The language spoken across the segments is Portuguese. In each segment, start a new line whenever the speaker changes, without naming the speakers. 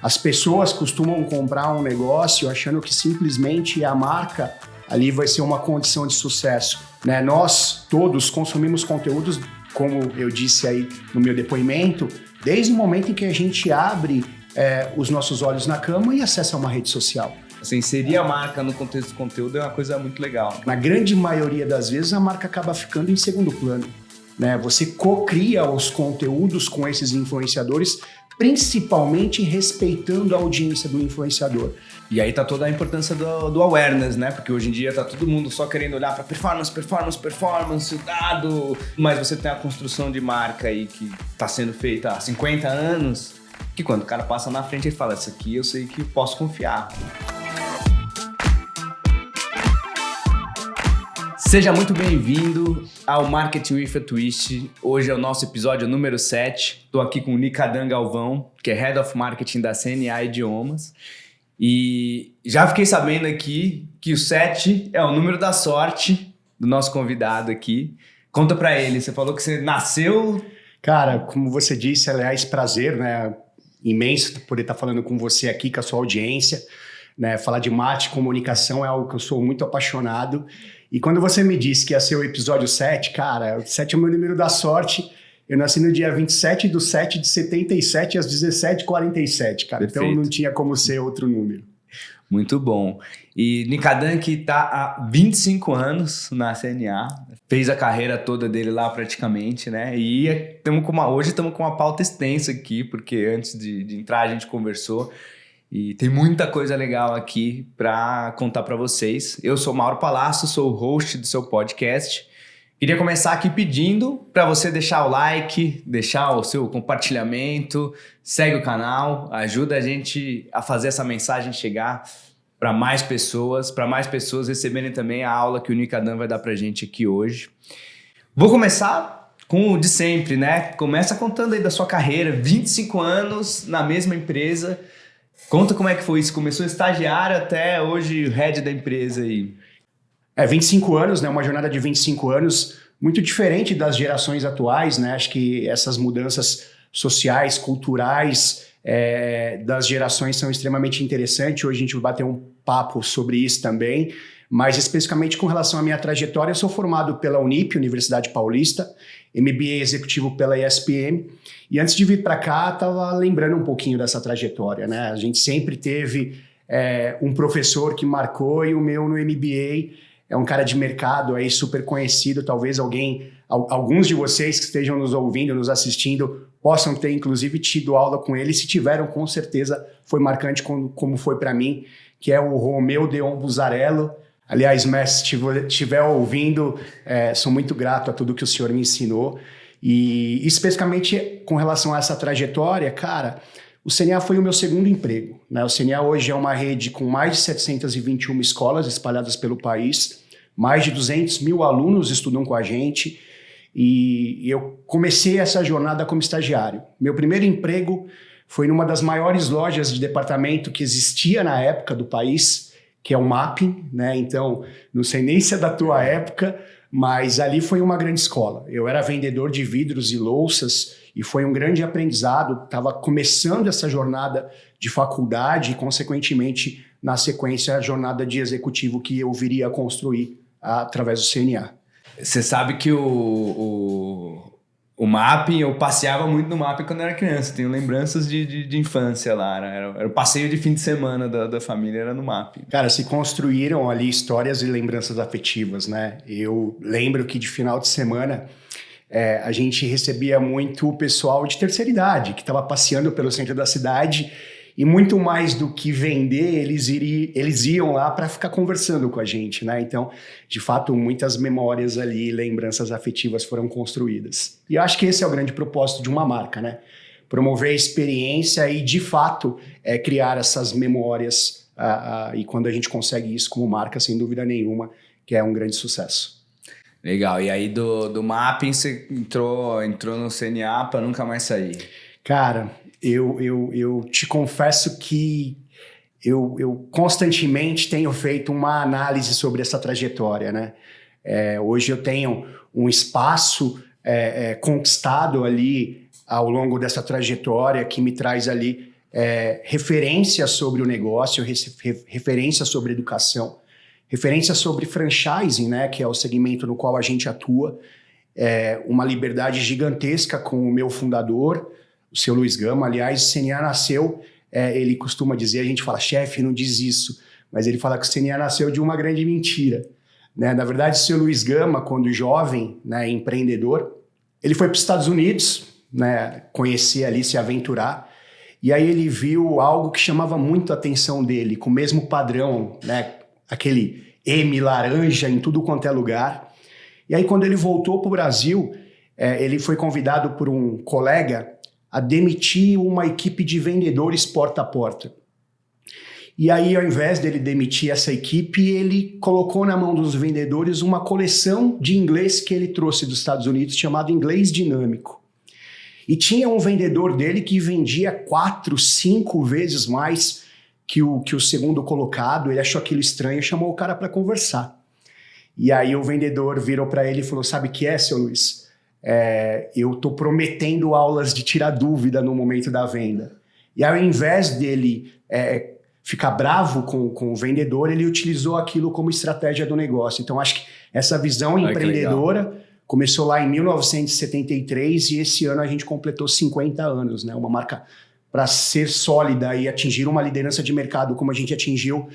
As pessoas costumam comprar um negócio achando que simplesmente a marca ali vai ser uma condição de sucesso, né? Nós todos consumimos conteúdos, como eu disse aí no meu depoimento, desde o momento em que a gente abre os nossos olhos na cama e acessa uma rede social.
Você inserir a marca no contexto do conteúdo é uma coisa muito legal.
Na grande maioria das vezes, a marca acaba ficando em segundo plano, né? Você cocria os conteúdos com esses influenciadores, principalmente respeitando a audiência do influenciador.
E aí tá toda a importância do awareness, né? Porque hoje em dia tá todo mundo só querendo olhar para performance, dado. Mas você tem a construção de marca aí que tá sendo feita há 50 anos, que quando o cara passa na frente ele fala, isso aqui eu sei que posso confiar. Seja muito bem-vindo ao Marketing with a Twist. Hoje é o nosso episódio número 7. Estou aqui com o Nicadan Galvão, que é Head of Marketing da CNA Idiomas. E já fiquei sabendo aqui que o 7 é o número da sorte do nosso convidado aqui. Conta pra ele, você falou que você nasceu...
Cara, como você disse, aliás, prazer, né? Imenso poder estar falando com você aqui, com a sua audiência. Né? Falar de marketing, comunicação é algo que eu sou muito apaixonado. E quando você me disse que ia ser o episódio 7, cara, o 7 é o meu número da sorte. Eu nasci no dia 27/7 de 77 às 17h47, cara.
Perfeito.
Então não tinha como ser outro número.
Muito bom. E Nicadan que está há 25 anos na CNA, fez a carreira toda dele lá praticamente, né? E hoje estamos com uma pauta extensa aqui, porque antes de entrar a gente conversou. E tem muita coisa legal aqui para contar para vocês. Eu sou Mauro Palazzo, sou o host do seu podcast. Queria começar aqui pedindo para você deixar o like, deixar o seu compartilhamento, segue o canal, ajuda a gente a fazer essa mensagem chegar para mais pessoas receberem também a aula que o Nicadan vai dar para a gente aqui hoje. Vou começar com o de sempre, né? Começa contando aí da sua carreira, 25 anos na mesma empresa. Conta como é que foi isso, começou estagiário até hoje head da empresa aí.
25 anos, né? Uma jornada de 25 anos, muito diferente das gerações atuais, né? Acho que essas mudanças sociais, culturais das gerações são extremamente interessantes. Hoje a gente vai bater um papo sobre isso também, mas especificamente com relação à minha trajetória, eu sou formado pela Unip, Universidade Paulista, MBA executivo pela ESPM, e antes de vir para cá, estava lembrando um pouquinho dessa trajetória, né? A gente sempre teve um professor que marcou, e o meu no MBA é um cara de mercado aí super conhecido, talvez alguns de vocês que estejam nos ouvindo, nos assistindo, possam ter inclusive tido aula com ele, se tiveram, com certeza foi marcante como foi para mim, que é o Romeu Deon Buzarello. Aliás, mestre, se estiver ouvindo, sou muito grato a tudo que o senhor me ensinou. E especificamente com relação a essa trajetória, cara, o CNA foi o meu segundo emprego, né? O CNA hoje é uma rede com mais de 721 escolas espalhadas pelo país, mais de 200 mil alunos estudam com a gente, e eu comecei essa jornada como estagiário. Meu primeiro emprego foi numa das maiores lojas de departamento que existia na época do país, que é o Mapping, né? Então, não sei nem se é da tua época, mas ali foi uma grande escola. Eu era vendedor de vidros e louças e foi um grande aprendizado. Estava começando essa jornada de faculdade e, consequentemente, na sequência, a jornada de executivo que eu viria a construir através do CNA.
Você sabe que o Mapping, eu passeava muito no Mapping quando era criança. Tenho lembranças de infância lá. Era o passeio de fim de semana da família, era no Mapping.
Cara, se construíram ali histórias e lembranças afetivas, né? Eu lembro que de final de semana a gente recebia muito o pessoal de terceira idade, que estava passeando pelo centro da cidade, e muito mais do que vender, eles iam lá para ficar conversando com a gente, né? Então, de fato, muitas memórias ali, lembranças afetivas foram construídas. E eu acho que esse é o grande propósito de uma marca, né? Promover a experiência e, de fato, criar essas memórias. E quando a gente consegue isso como marca, sem dúvida nenhuma, que é um grande sucesso.
Legal. E aí do Mapping você entrou no CNA para nunca mais sair?
Cara, eu te confesso que eu constantemente tenho feito uma análise sobre essa trajetória, né? Hoje eu tenho um espaço conquistado ali ao longo dessa trajetória que me traz ali referência sobre o negócio, referência sobre educação, referência sobre franchising, né, que é o segmento no qual a gente atua, uma liberdade gigantesca com o meu fundador, o seu Luiz Gama. Aliás, o CNA nasceu, ele costuma dizer, a gente fala, chefe, não diz isso, mas ele fala que o CNA nasceu de uma grande mentira. Né? Na verdade, o seu Luiz Gama, quando jovem, né, empreendedor, ele foi para os Estados Unidos, né, conhecer ali, se aventurar, e aí ele viu algo que chamava muito a atenção dele, com o mesmo padrão, né, aquele M laranja em tudo quanto é lugar. E aí quando ele voltou para o Brasil, ele foi convidado por um colega a demitir uma equipe de vendedores porta a porta. E aí, ao invés dele demitir essa equipe, ele colocou na mão dos vendedores uma coleção de inglês que ele trouxe dos Estados Unidos, chamado Inglês Dinâmico. E tinha um vendedor dele que vendia 4, 5 vezes mais que o segundo colocado. Ele achou aquilo estranho e chamou o cara para conversar. E aí o vendedor virou para ele e falou, sabe o que é, seu Luiz? Eu estou prometendo aulas de tirar dúvida no momento da venda. E ao invés dele ficar bravo com o vendedor, ele utilizou aquilo como estratégia do negócio. Então acho que essa visão empreendedora começou lá em 1973 e esse ano a gente completou 50 anos, né? Uma marca para ser sólida e atingir uma liderança de mercado como a gente atingiu,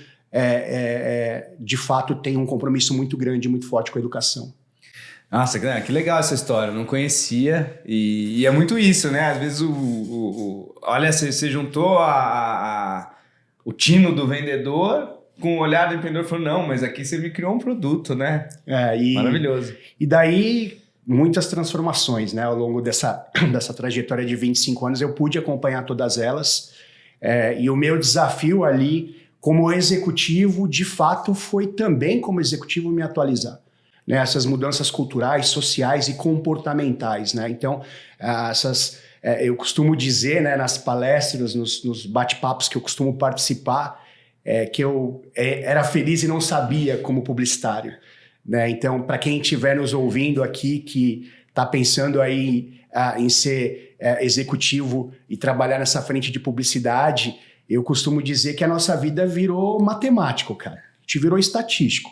de fato tem um compromisso muito grande, muito forte com a educação.
Nossa, que legal essa história, eu não conhecia e é muito isso, né? Às vezes olha, você juntou o tino do vendedor com o olhar do empreendedor, falou, não, mas aqui você me criou um produto, né? Maravilhoso.
E daí, muitas transformações, né? Ao longo dessa trajetória de 25 anos, eu pude acompanhar todas elas. E o meu desafio ali, como executivo, de fato, foi também, como executivo, me atualizar. Né? Essas mudanças culturais, sociais e comportamentais, né? Então, eu costumo dizer, né, nas palestras, nos bate-papos que eu costumo participar, que eu era feliz e não sabia como publicitário. Né? Então, para quem estiver nos ouvindo aqui, que está pensando aí em ser executivo e trabalhar nessa frente de publicidade, eu costumo dizer que a nossa vida virou matemático, cara. A gente virou estatístico.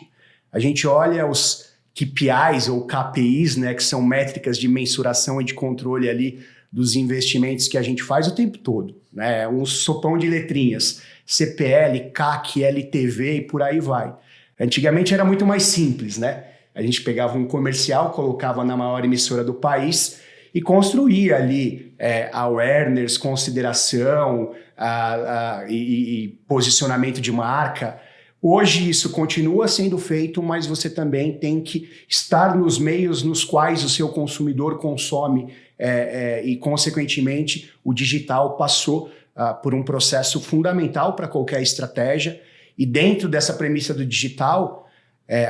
A gente olha os KPIs ou KPIs, né, que são métricas de mensuração e de controle ali dos investimentos que a gente faz o tempo todo. Né? Um sopão de letrinhas, CPL, CAC, LTV e por aí vai. Antigamente era muito mais simples, né? A gente pegava um comercial, colocava na maior emissora do país e construía ali awareness, consideração e posicionamento de marca. Hoje isso continua sendo feito, mas você também tem que estar nos meios nos quais o seu consumidor consome e, consequentemente, o digital passou por um processo fundamental para qualquer estratégia. E dentro dessa premissa do digital,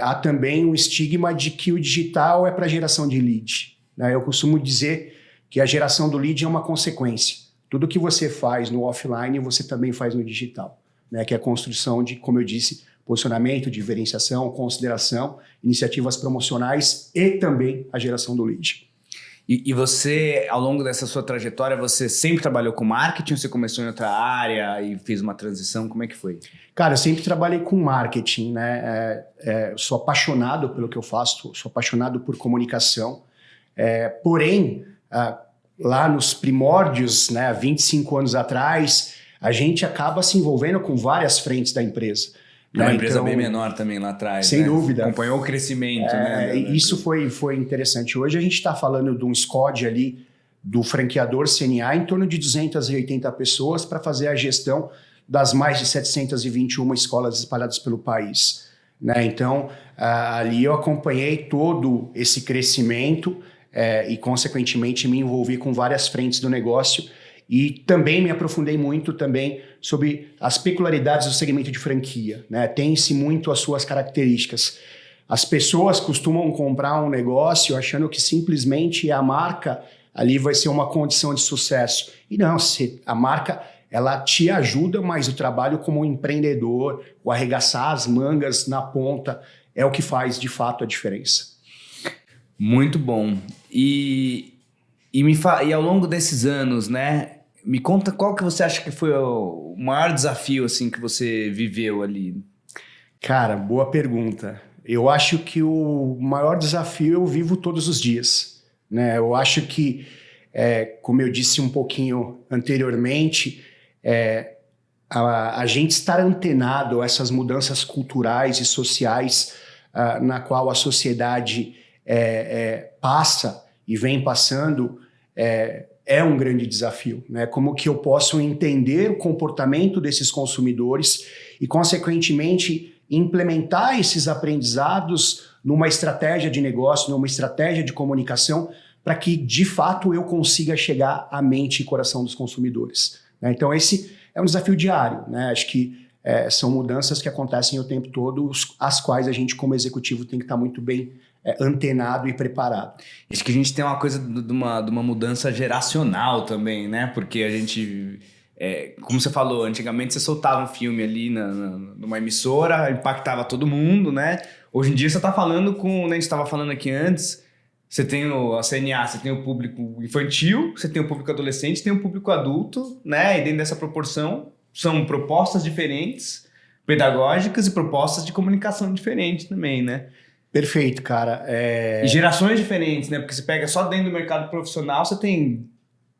há também um estigma de que o digital é para geração de lead. Né? Eu costumo dizer que a geração do lead é uma consequência. Tudo que você faz no offline, você também faz no digital. Né? Que é a construção de, como eu disse, posicionamento, diferenciação, consideração, iniciativas promocionais e também a geração do lead.
E você, ao longo dessa sua trajetória, você sempre trabalhou com marketing ou você começou em outra área e fez uma transição? Como é que foi?
Cara, eu sempre trabalhei com marketing, né? Sou apaixonado pelo que eu faço, sou apaixonado por comunicação. Porém, lá nos primórdios, né, 25 anos atrás, a gente acaba se envolvendo com várias frentes da empresa.
Uma empresa bem menor também lá atrás.
Sem dúvida.
Acompanhou o crescimento. Né?
Isso foi interessante. Hoje a gente está falando de um SCOD ali, do franqueador CNA, em torno de 280 pessoas para fazer a gestão das mais de 721 escolas espalhadas pelo país. Né? Então, ali eu acompanhei todo esse crescimento e, consequentemente, me envolvi com várias frentes do negócio. E também me aprofundei muito também sobre as peculiaridades do segmento de franquia. Né? Tem-se muito as suas características. As pessoas costumam comprar um negócio achando que simplesmente a marca ali vai ser uma condição de sucesso. E não, a marca ela te ajuda, mas o trabalho como empreendedor, o arregaçar as mangas na ponta, é o que faz de fato a diferença.
Muito bom. E ao longo desses anos, né? Me conta qual que você acha que foi o maior desafio assim que você viveu ali.
Cara, boa pergunta. Eu acho que o maior desafio eu vivo todos os dias, né? Eu acho que, como eu disse um pouquinho anteriormente, a gente estar antenado a essas mudanças culturais e sociais na qual a sociedade passa e vem passando é um grande desafio, né? Como que eu posso entender o comportamento desses consumidores e, consequentemente, implementar esses aprendizados numa estratégia de negócio, numa estratégia de comunicação, para que, de fato, eu consiga chegar à mente e coração dos consumidores, né? Então, esse é um desafio diário, né? Acho que são mudanças que acontecem o tempo todo, as quais a gente, como executivo, tem que estar muito bem antenado e preparado.
Acho que a gente tem uma coisa de uma mudança geracional também, né? Porque a gente, como você falou, antigamente você soltava um filme ali numa emissora, impactava todo mundo, né? Hoje em dia você está falando com, né, a gente estava falando aqui antes, você tem a CNA, você tem o público infantil, você tem o público adolescente, tem o público adulto, né? E dentro dessa proporção são propostas diferentes, pedagógicas e propostas de comunicação diferentes também, né?
Perfeito, cara.
E gerações diferentes, né? Porque você pega só dentro do mercado profissional, você tem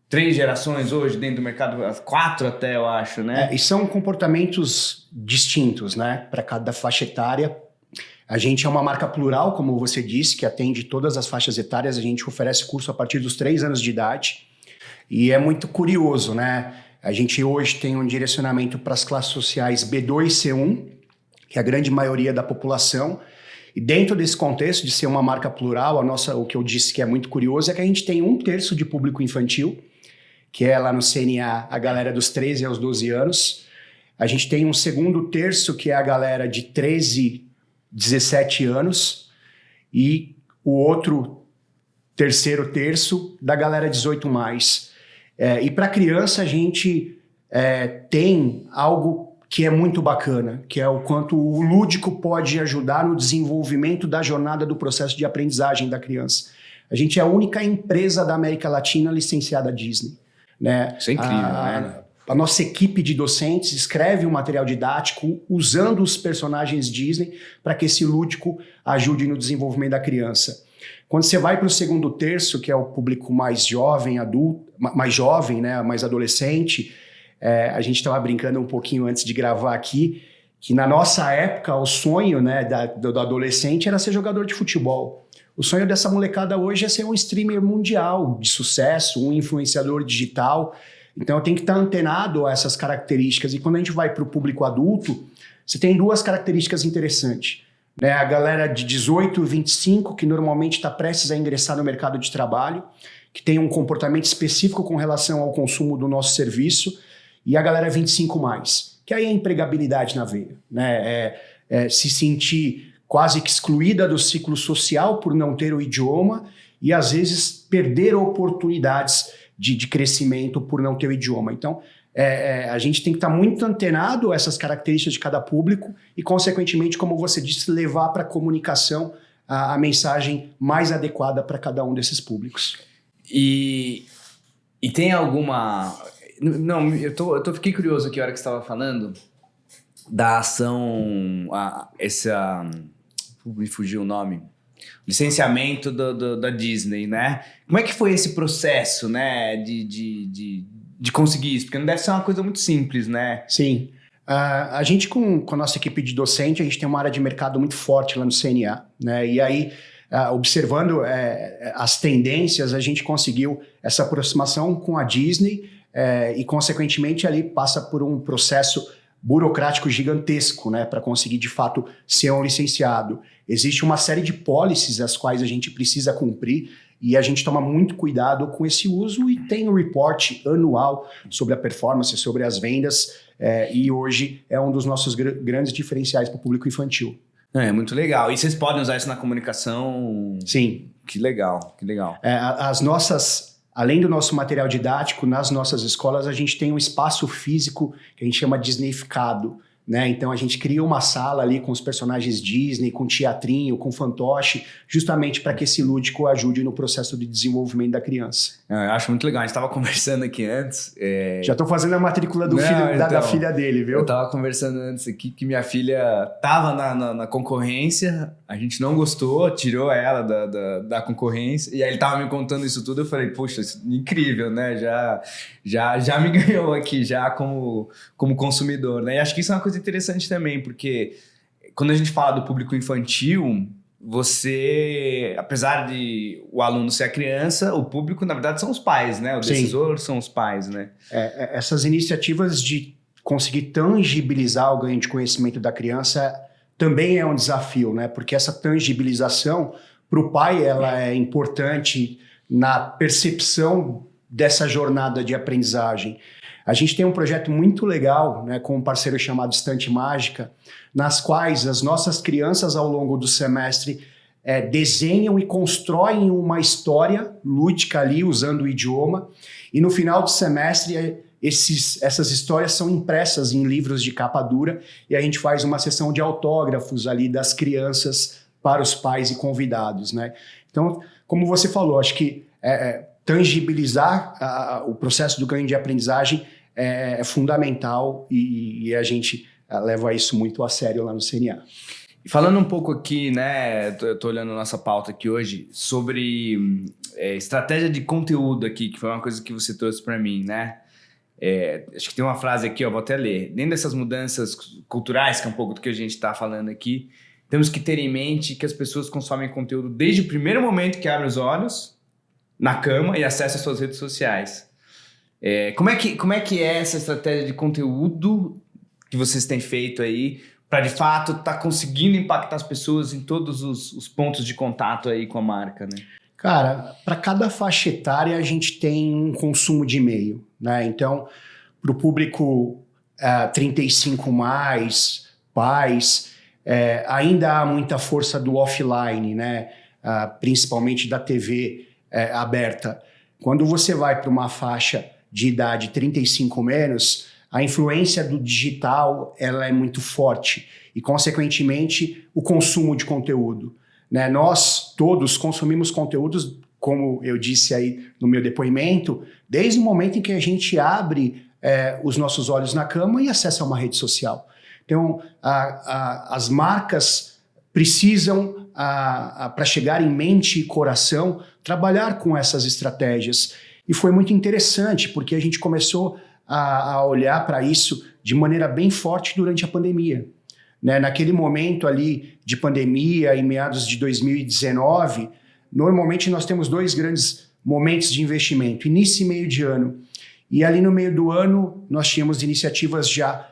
3 gerações hoje dentro do mercado, 4 até, eu acho, né?
E são comportamentos distintos, né? Para cada faixa etária. A gente é uma marca plural, como você disse, que atende todas as faixas etárias. A gente oferece curso a partir dos 3 anos de idade. E é muito curioso, né? A gente hoje tem um direcionamento para as classes sociais B2 e C1, que é a grande maioria da população. E dentro desse contexto de ser uma marca plural, o que eu disse que é muito curioso é que a gente tem 1/3 de público infantil, que é lá no CNA a galera dos 13 aos 12 anos. A gente tem um segundo terço, que é a galera de 13, 17 anos. E o outro terceiro terço da galera 18+. E para criança a gente tem algo que é muito bacana, que é o quanto o lúdico pode ajudar no desenvolvimento da jornada do processo de aprendizagem da criança. A gente é a única empresa da América Latina licenciada Disney, né?
Isso é incrível, né?
A nossa equipe de docentes escreve um material didático usando os personagens Disney para que esse lúdico ajude no desenvolvimento da criança. Quando você vai para o segundo terço, que é o público mais jovem, adulto, mais jovem, né, mais adolescente, a gente estava brincando um pouquinho antes de gravar aqui, que na nossa época o sonho, né, do adolescente era ser jogador de futebol. O sonho dessa molecada hoje é ser um streamer mundial de sucesso, um influenciador digital. Então eu tenho que estar antenado a essas características. E quando a gente vai para o público adulto, você tem 2 características interessantes, né? A galera de 18 e 25, que normalmente está prestes a ingressar no mercado de trabalho, que tem um comportamento específico com relação ao consumo do nosso serviço, e a galera 25+, que aí é empregabilidade na veia, né? Se sentir quase que excluída do ciclo social por não ter o idioma e às vezes perder oportunidades de crescimento por não ter o idioma. Então, a gente tem que estar muito antenado a essas características de cada público e, consequentemente, como você disse, levar para a comunicação a mensagem mais adequada para cada um desses públicos.
E tem alguma... Não, fiquei curioso aqui a hora que você estava falando da ação, me fugiu o nome, licenciamento da Disney, né? Como é que foi esse processo, né, de conseguir isso? Porque não deve ser uma coisa muito simples, né?
Sim. A gente, com a nossa equipe de docente, a gente tem uma área de mercado muito forte lá no CNA, né? E aí, observando as tendências, a gente conseguiu essa aproximação com a Disney e, consequentemente, ali passa por um processo burocrático gigantesco, né, para conseguir, de fato, ser um licenciado. Existe uma série de policies as quais a gente precisa cumprir e a gente toma muito cuidado com esse uso e tem um report anual sobre a performance, sobre as vendas e hoje é um dos nossos grandes diferenciais para o público infantil.
É muito legal. E vocês podem usar isso na comunicação?
Sim.
Que legal, que legal.
Além do nosso material didático, nas nossas escolas, a gente tem um espaço físico que a gente chama Disneyficado, né? Então a gente cria uma sala ali com os personagens Disney, com teatrinho, com fantoche, justamente para que esse lúdico ajude no processo de desenvolvimento da criança.
Eu acho muito legal. A gente estava conversando aqui antes.
Já estou fazendo a matrícula do da filha dele, viu?
Eu estava conversando antes aqui que minha filha estava na concorrência, a gente não gostou, tirou ela da concorrência, e aí ele estava me contando isso tudo, eu falei, poxa, isso é incrível, né? Já me ganhou aqui, já como consumidor, né? E acho que isso é uma coisa interessante também, porque quando a gente fala do público infantil, você, apesar de o aluno ser a criança, o público, na verdade, são os pais, né? O decisor são os pais, né?
Essas iniciativas de conseguir tangibilizar o ganho de conhecimento da criança também é um desafio, né? Porque essa tangibilização, para o pai, ela é importante na percepção dessa jornada de aprendizagem. A gente tem um projeto muito legal, né, com um parceiro chamado Estante Mágica, nas quais as nossas crianças, ao longo do semestre, desenham e constroem uma história lúdica ali, usando o idioma, e no final do semestre, essas histórias são impressas em livros de capa dura, e a gente faz uma sessão de autógrafos ali das crianças para os pais e convidados, né? Então, como você falou, acho que tangibilizar o processo do ganho de aprendizagem é fundamental e a gente leva isso muito a sério lá no CNA.
E falando um pouco aqui, né, tô olhando a nossa pauta aqui hoje, sobre estratégia de conteúdo aqui, que foi uma coisa que você trouxe para mim, né? Acho que tem uma frase aqui, ó, vou até ler. Dentro dessas mudanças culturais, que é um pouco do que a gente está falando aqui, temos que ter em mente que as pessoas consomem conteúdo desde o primeiro momento que abrem os olhos, na cama, e acessam as suas redes sociais. Como é que é essa estratégia de conteúdo que vocês têm feito aí para, de fato, estar conseguindo impactar as pessoas em todos os pontos de contato aí com a marca, né?
Cara, para cada faixa etária a gente tem um consumo de e-mail, né? Então, para o público 35 mais, pais, ainda há muita força do offline, né? Principalmente da TV aberta. Quando você vai para uma faixa de idade 35 menos, a influência do digital ela é muito forte e, consequentemente, o consumo de conteúdo, né? Nós todos consumimos conteúdos, como eu disse aí no meu depoimento, desde o momento em que a gente abre os nossos olhos na cama e acessa uma rede social. Então, as marcas precisam, para chegar em mente e coração, trabalhar com essas estratégias. E foi muito interessante, porque a gente começou a olhar para isso de maneira bem forte durante a pandemia, né? Naquele momento ali de pandemia, em meados de 2019, normalmente nós temos dois grandes momentos de investimento, início e meio de ano. E ali no meio do ano, nós tínhamos iniciativas já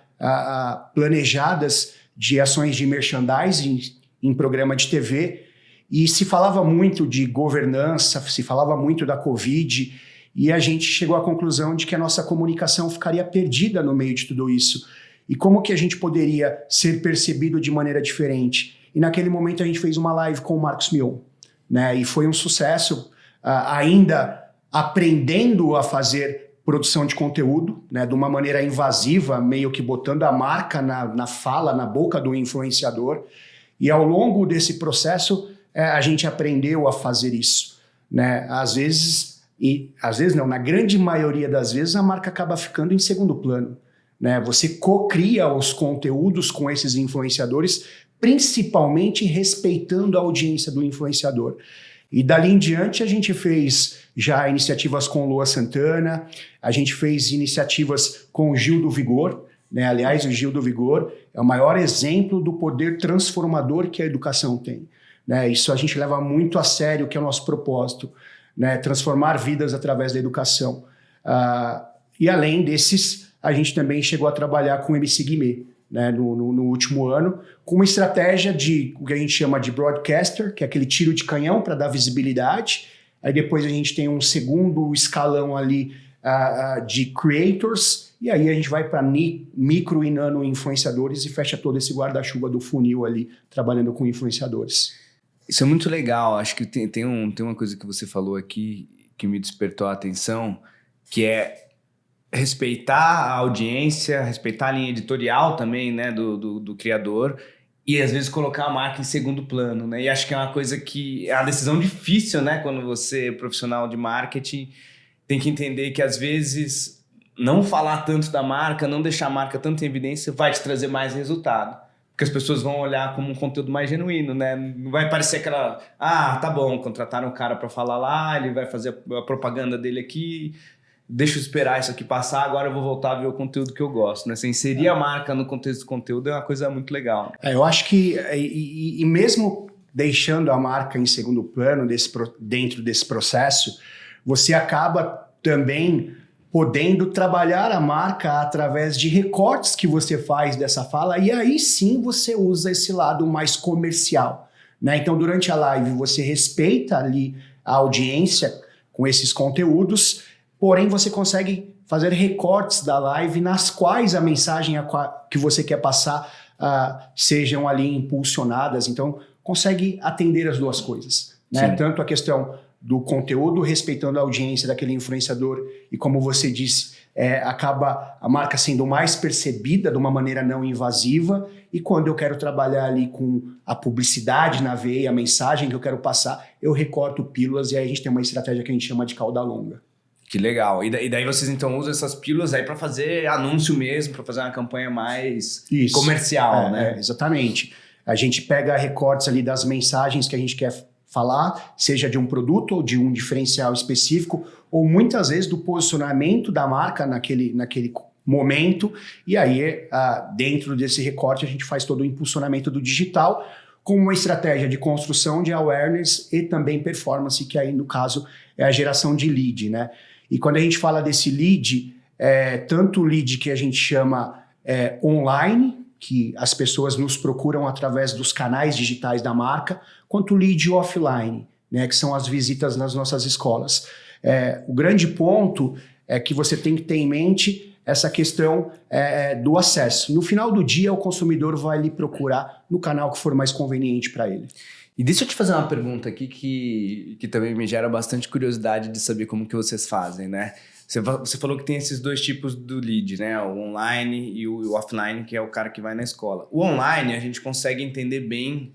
planejadas de ações de merchandising em programa de TV, e se falava muito de governança, se falava muito da Covid, e a gente chegou à conclusão de que a nossa comunicação ficaria perdida no meio de tudo isso. E como que a gente poderia ser percebido de maneira diferente? E naquele momento a gente fez uma live com o Marcos Mion, né? E foi um sucesso, ainda aprendendo a fazer produção de conteúdo, né? De uma maneira invasiva, meio que botando a marca na fala, na boca do influenciador. E ao longo desse processo, a gente aprendeu a fazer isso, né? Às vezes não, na grande maioria das vezes a marca acaba ficando em segundo plano, né? Você cocria os conteúdos com esses influenciadores, principalmente respeitando a audiência do influenciador. E dali em diante a gente fez já iniciativas com Lua Santana, a gente fez iniciativas com o Gil do Vigor, né? Aliás, o Gil do Vigor é o maior exemplo do poder transformador que a educação tem, né? Isso a gente leva muito a sério, que é o nosso propósito, né? Transformar vidas através da educação. E além desses, a gente também chegou a trabalhar com o MC Guimê, né? No último ano, com uma estratégia de o que a gente chama de broadcaster, que é aquele tiro de canhão para dar visibilidade. Aí depois a gente tem um segundo escalão ali de creators, e aí a gente vai para micro e nano influenciadores e fecha todo esse guarda-chuva do funil ali, trabalhando com influenciadores.
Isso é muito legal. Acho que tem uma coisa que você falou aqui que me despertou a atenção, que é respeitar a audiência, respeitar a linha editorial também, né, do criador, e às vezes colocar a marca em segundo plano, né? E acho que é uma coisa que é uma decisão difícil, né? Quando você é profissional de marketing, tem que entender que às vezes não falar tanto da marca, não deixar a marca tanto em evidência, vai te trazer mais resultado. Porque as pessoas vão olhar como um conteúdo mais genuíno, né? Não vai parecer aquela... Ah, tá bom, contrataram um cara para falar lá, ele vai fazer a propaganda dele aqui, deixa eu esperar isso aqui passar, agora eu vou voltar a ver o conteúdo que eu gosto, né? Você inserir a marca no contexto do conteúdo é uma coisa muito legal.
Eu acho que, e mesmo deixando a marca em segundo plano dentro desse processo, você acaba também podendo trabalhar a marca através de recortes que você faz dessa fala, e aí sim você usa esse lado mais comercial, né? Então, durante a live, você respeita ali a audiência com esses conteúdos, porém você consegue fazer recortes da live nas quais a mensagem que você quer passar sejam ali impulsionadas. Então, consegue atender as duas coisas, né? Tanto a questão do conteúdo, respeitando a audiência daquele influenciador, e como você disse, acaba a marca sendo mais percebida de uma maneira não invasiva, e quando eu quero trabalhar ali com a publicidade na veia, a mensagem que eu quero passar, eu recorto pílulas, e aí a gente tem uma estratégia que a gente chama de cauda longa.
Que legal. E daí vocês então usam essas pílulas aí para fazer anúncio mesmo, para fazer uma campanha mais comercial, né?
Exatamente. A gente pega recortes ali das mensagens que a gente quer falar, seja de um produto ou de um diferencial específico, ou muitas vezes do posicionamento da marca naquele momento, e aí dentro desse recorte a gente faz todo o impulsionamento do digital com uma estratégia de construção de awareness e também performance, que aí no caso é a geração de lead, né? E quando a gente fala desse lead, tanto o lead que a gente chama online, que as pessoas nos procuram através dos canais digitais da marca, quanto o lead offline, né, que são as visitas nas nossas escolas. O grande ponto é que você tem que ter em mente essa questão do acesso. No final do dia, o consumidor vai lhe procurar no canal que for mais conveniente para ele.
E deixa eu te fazer uma pergunta aqui que também me gera bastante curiosidade de saber como que vocês fazem, né? Você falou que tem esses dois tipos do lead, né? O online e o offline, que é o cara que vai na escola. O online, a gente consegue entender bem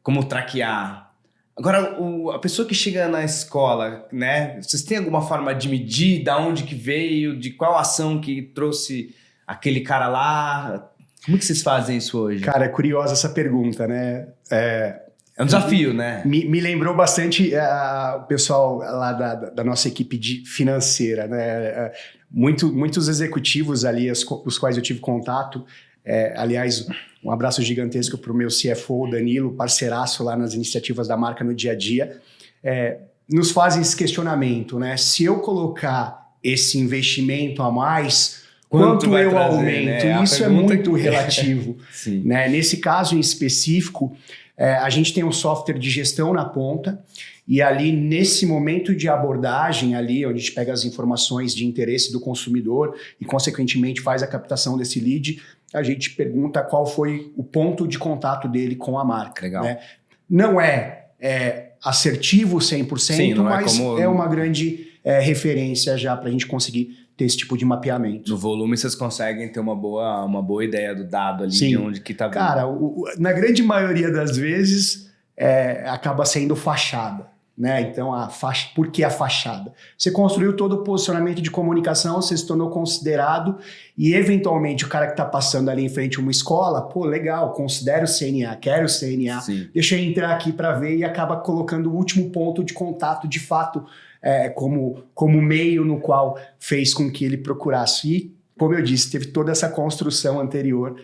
como traquear. Agora, a pessoa que chega na escola, né? Vocês têm alguma forma de medir de onde que veio, de qual ação que trouxe aquele cara lá? Como que vocês fazem isso hoje?
Cara, é curiosa essa pergunta, né?
É um desafio, né?
Me lembrou bastante o pessoal lá da nossa equipe financeira, né? Muitos executivos ali, os quais eu tive contato. Aliás, um abraço gigantesco para o meu CFO, Danilo, parceiraço lá nas iniciativas da marca no dia a dia. Nos fazem esse questionamento, né? Se eu colocar esse investimento a mais, quanto eu aumento? Né? Isso é muito relativo. Né? Nesse caso em específico, a gente tem um software de gestão na ponta, e ali nesse momento de abordagem, ali onde a gente pega as informações de interesse do consumidor e consequentemente faz a captação desse lead, a gente pergunta qual foi o ponto de contato dele com a marca.
Legal.
Né? Não é assertivo 100%, sim, mas é uma grande referência já para a gente conseguir ter esse tipo de mapeamento.
No volume vocês conseguem ter uma boa ideia do dado ali, sim, de onde que tá vindo.
Cara, na grande maioria das vezes acaba sendo fachada, né? Então, por que a fachada? Você construiu todo o posicionamento de comunicação, você se tornou considerado, e eventualmente o cara que está passando ali em frente a uma escola, pô, legal, considero o CNA, quero o CNA, sim, deixa eu entrar aqui para ver, e acaba colocando o último ponto de contato, de fato, como meio no qual fez com que ele procurasse. E, como eu disse, teve toda essa construção anterior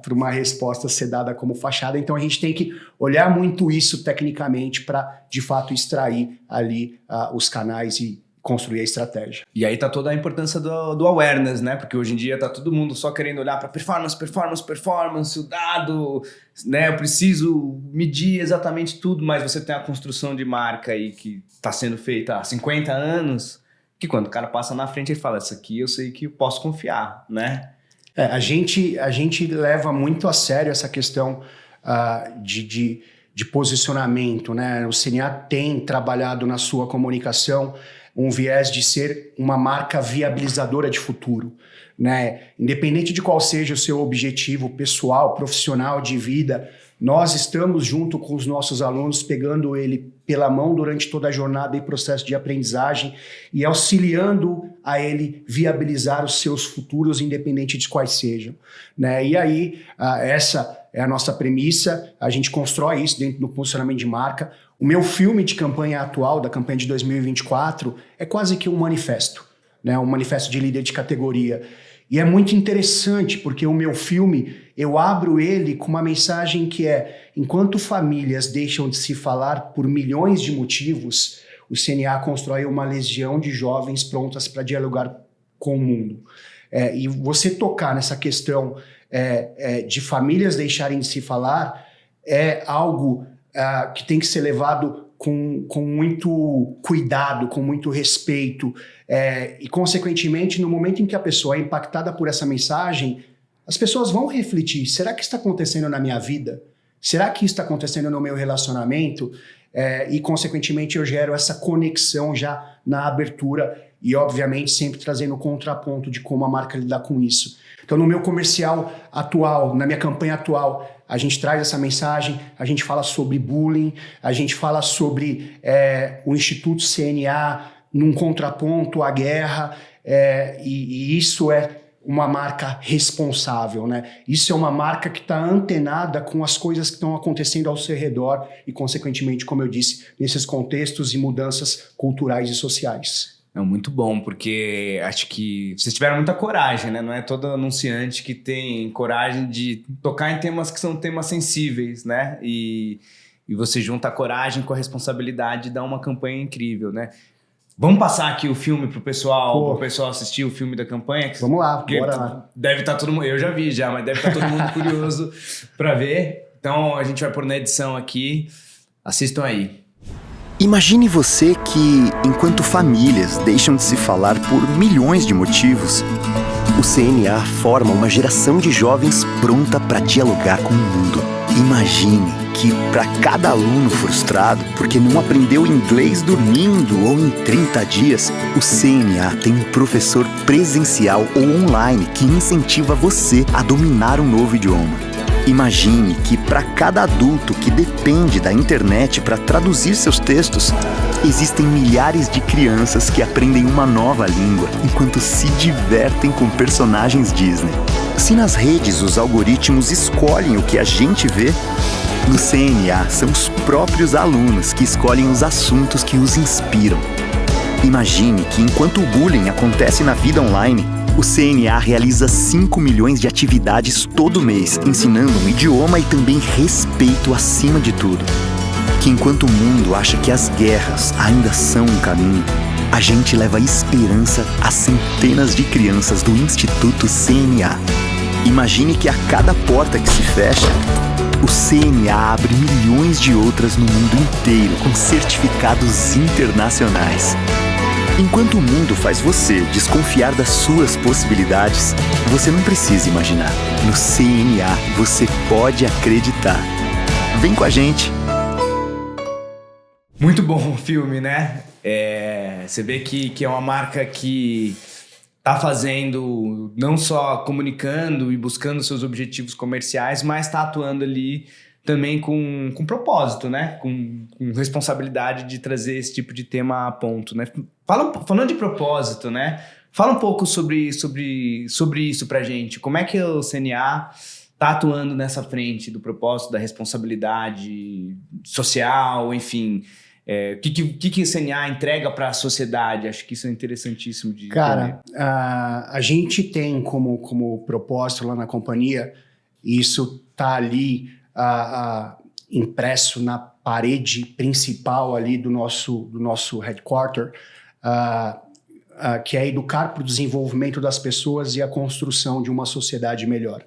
para uma resposta ser dada como fachada. Então, a gente tem que olhar muito isso tecnicamente para, de fato, extrair ali os canais e construir a estratégia.
E aí tá toda a importância do awareness, né? Porque hoje em dia tá todo mundo só querendo olhar para performance, o dado, né? Eu preciso medir exatamente tudo, mas você tem a construção de marca aí que tá sendo feita há 50 anos, que quando o cara passa na frente ele fala, isso aqui eu sei que eu posso confiar, né?
A gente leva muito a sério essa questão de posicionamento, né? O CNA tem trabalhado na sua comunicação um viés de ser uma marca viabilizadora de futuro, né? Independente de qual seja o seu objetivo pessoal, profissional, de vida, nós estamos junto com os nossos alunos, pegando ele pela mão durante toda a jornada e processo de aprendizagem e auxiliando a ele viabilizar os seus futuros, independente de quais sejam, né? E aí, essa é a nossa premissa, a gente constrói isso dentro do posicionamento de marca. O meu filme de campanha atual, da campanha de 2024, é quase que um manifesto, né? Um manifesto de líder de categoria. E é muito interessante, porque o meu filme, eu abro ele com uma mensagem que é: enquanto famílias deixam de se falar por milhões de motivos, o CNA constrói uma legião de jovens prontas para dialogar com o mundo. E você tocar nessa questão de famílias deixarem de se falar é algo que tem que ser levado com muito cuidado, com muito respeito, e consequentemente, no momento em que a pessoa é impactada por essa mensagem, as pessoas vão refletir: será que isso está acontecendo na minha vida? Será que isso está acontecendo no meu relacionamento? E consequentemente eu gero essa conexão já na abertura e obviamente sempre trazendo o contraponto de como a marca lidar com isso. Então no meu comercial atual, na minha campanha atual, a gente traz essa mensagem, a gente fala sobre bullying, a gente fala sobre o Instituto CNA num contraponto à guerra, e isso é uma marca responsável, né? Isso é uma marca que está antenada com as coisas que estão acontecendo ao seu redor e, consequentemente, como eu disse, nesses contextos e mudanças culturais e sociais.
É muito bom, porque acho que vocês tiveram muita coragem, né? Não é todo anunciante que tem coragem de tocar em temas que são temas sensíveis, né? E você junta a coragem com a responsabilidade de dar uma campanha incrível, né? Vamos passar aqui o filme pro pessoal assistir o filme da campanha?
Vamos lá, bora lá.
Deve estar todo mundo, eu já vi já, mas deve estar todo mundo curioso para ver. Então a gente vai pôr na edição aqui. Assistam aí.
Imagine você que, enquanto famílias deixam de se falar por milhões de motivos, o CNA forma uma geração de jovens pronta para dialogar com o mundo. Imagine que, para cada aluno frustrado porque não aprendeu inglês dormindo ou em 30 dias, o CNA tem um professor presencial ou online que incentiva você a dominar um novo idioma. Imagine que, para cada adulto que depende da internet para traduzir seus textos, existem milhares de crianças que aprendem uma nova língua enquanto se divertem com personagens Disney. Se nas redes os algoritmos escolhem o que a gente vê, no CNA são os próprios alunos que escolhem os assuntos que os inspiram. Imagine que, enquanto o bullying acontece na vida online, o CNA realiza 5 milhões de atividades todo mês, ensinando um idioma e também respeito acima de tudo. Que enquanto o mundo acha que as guerras ainda são um caminho, a gente leva esperança a centenas de crianças do Instituto CNA. Imagine que a cada porta que se fecha, o CNA abre milhões de outras no mundo inteiro com certificados internacionais. Enquanto o mundo faz você desconfiar das suas possibilidades, você não precisa imaginar. No CNA, você pode acreditar. Vem com a gente!
Muito bom o filme, né? Você vê que é uma marca que tá fazendo, não só comunicando e buscando seus objetivos comerciais, mas tá atuando ali também com propósito, né? Com responsabilidade de trazer esse tipo de tema a ponto, né? Falando de propósito, né? Fala um pouco sobre isso pra gente. Como é que o CNA tá atuando nessa frente do propósito, da responsabilidade social, enfim... O que o CNA entrega para a sociedade? Acho que isso é interessantíssimo de entender.
Cara, a gente tem como propósito lá na companhia, e isso tá ali impresso na parede principal ali do nosso headquarter, que é educar para o desenvolvimento das pessoas e a construção de uma sociedade melhor.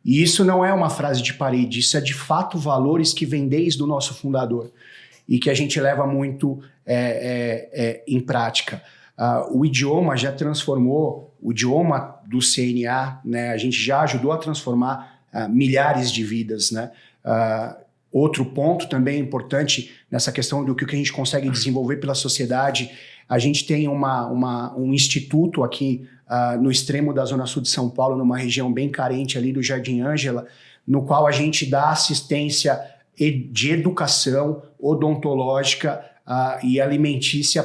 E isso não é uma frase de parede, isso é de fato valores que vêm desde o nosso fundador e que a gente leva muito em prática. O idioma já transformou, o idioma do CNA, né, a gente já ajudou a transformar milhares de vidas, né? Outro ponto também importante nessa questão do que a gente consegue desenvolver pela sociedade A gente tem um instituto aqui no extremo da Zona Sul de São Paulo, numa região bem carente ali do Jardim Ângela, no qual a gente dá assistência de educação odontológica e alimentícia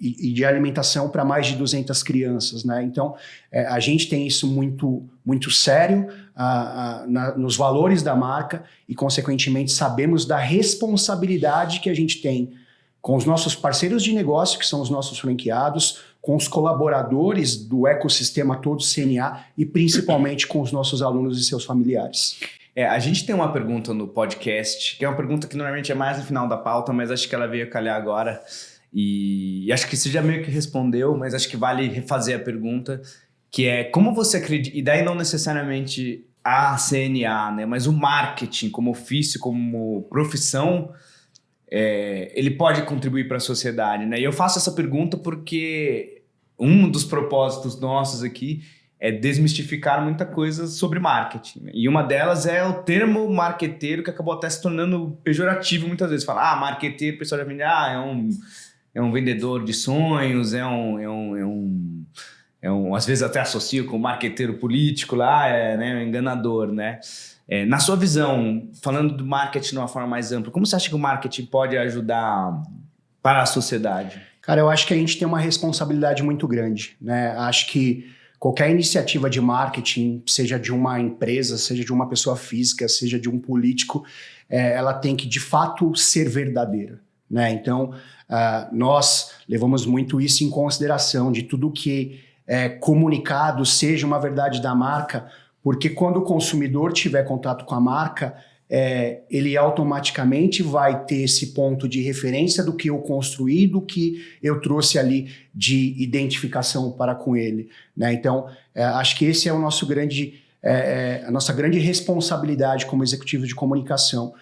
e de alimentação para mais de 200 crianças, né? Então, a gente tem isso muito, muito sério nos valores da marca e, consequentemente, sabemos da responsabilidade que a gente tem com os nossos parceiros de negócio, que são os nossos franqueados, com os colaboradores do ecossistema todo CNA e, principalmente, com os nossos alunos e seus familiares.
A gente tem uma pergunta no podcast, que é uma pergunta que normalmente é mais no final da pauta, mas acho que ela veio a calhar agora. E acho que você já meio que respondeu, mas acho que vale refazer a pergunta, que é como você acredita, e daí não necessariamente a CNA, né, mas o marketing como ofício, como profissão, ele pode contribuir para a sociedade, né? E eu faço essa pergunta porque um dos propósitos nossos aqui é desmistificar muita coisa sobre marketing, né? E uma delas é o termo marqueteiro, que acabou até se tornando pejorativo muitas vezes. Fala, marqueteiro, o pessoal já vende, é um vendedor de sonhos, às vezes até associa com marqueteiro político lá, né, um enganador, né? Na sua visão, falando do marketing de uma forma mais ampla, como você acha que o marketing pode ajudar para a sociedade?
Cara, eu acho que a gente tem uma responsabilidade muito grande, né? Acho que qualquer iniciativa de marketing, seja de uma empresa, seja de uma pessoa física, seja de um político, ela tem que, de fato, ser verdadeira, né? Então, nós levamos muito isso em consideração, de tudo que é comunicado seja uma verdade da marca, porque quando o consumidor tiver contato com a marca, ele automaticamente vai ter esse ponto de referência do que eu construí, do que eu trouxe ali de identificação para com ele, né? Então, acho que esse é o nosso a nossa grande responsabilidade como executivo de comunicação.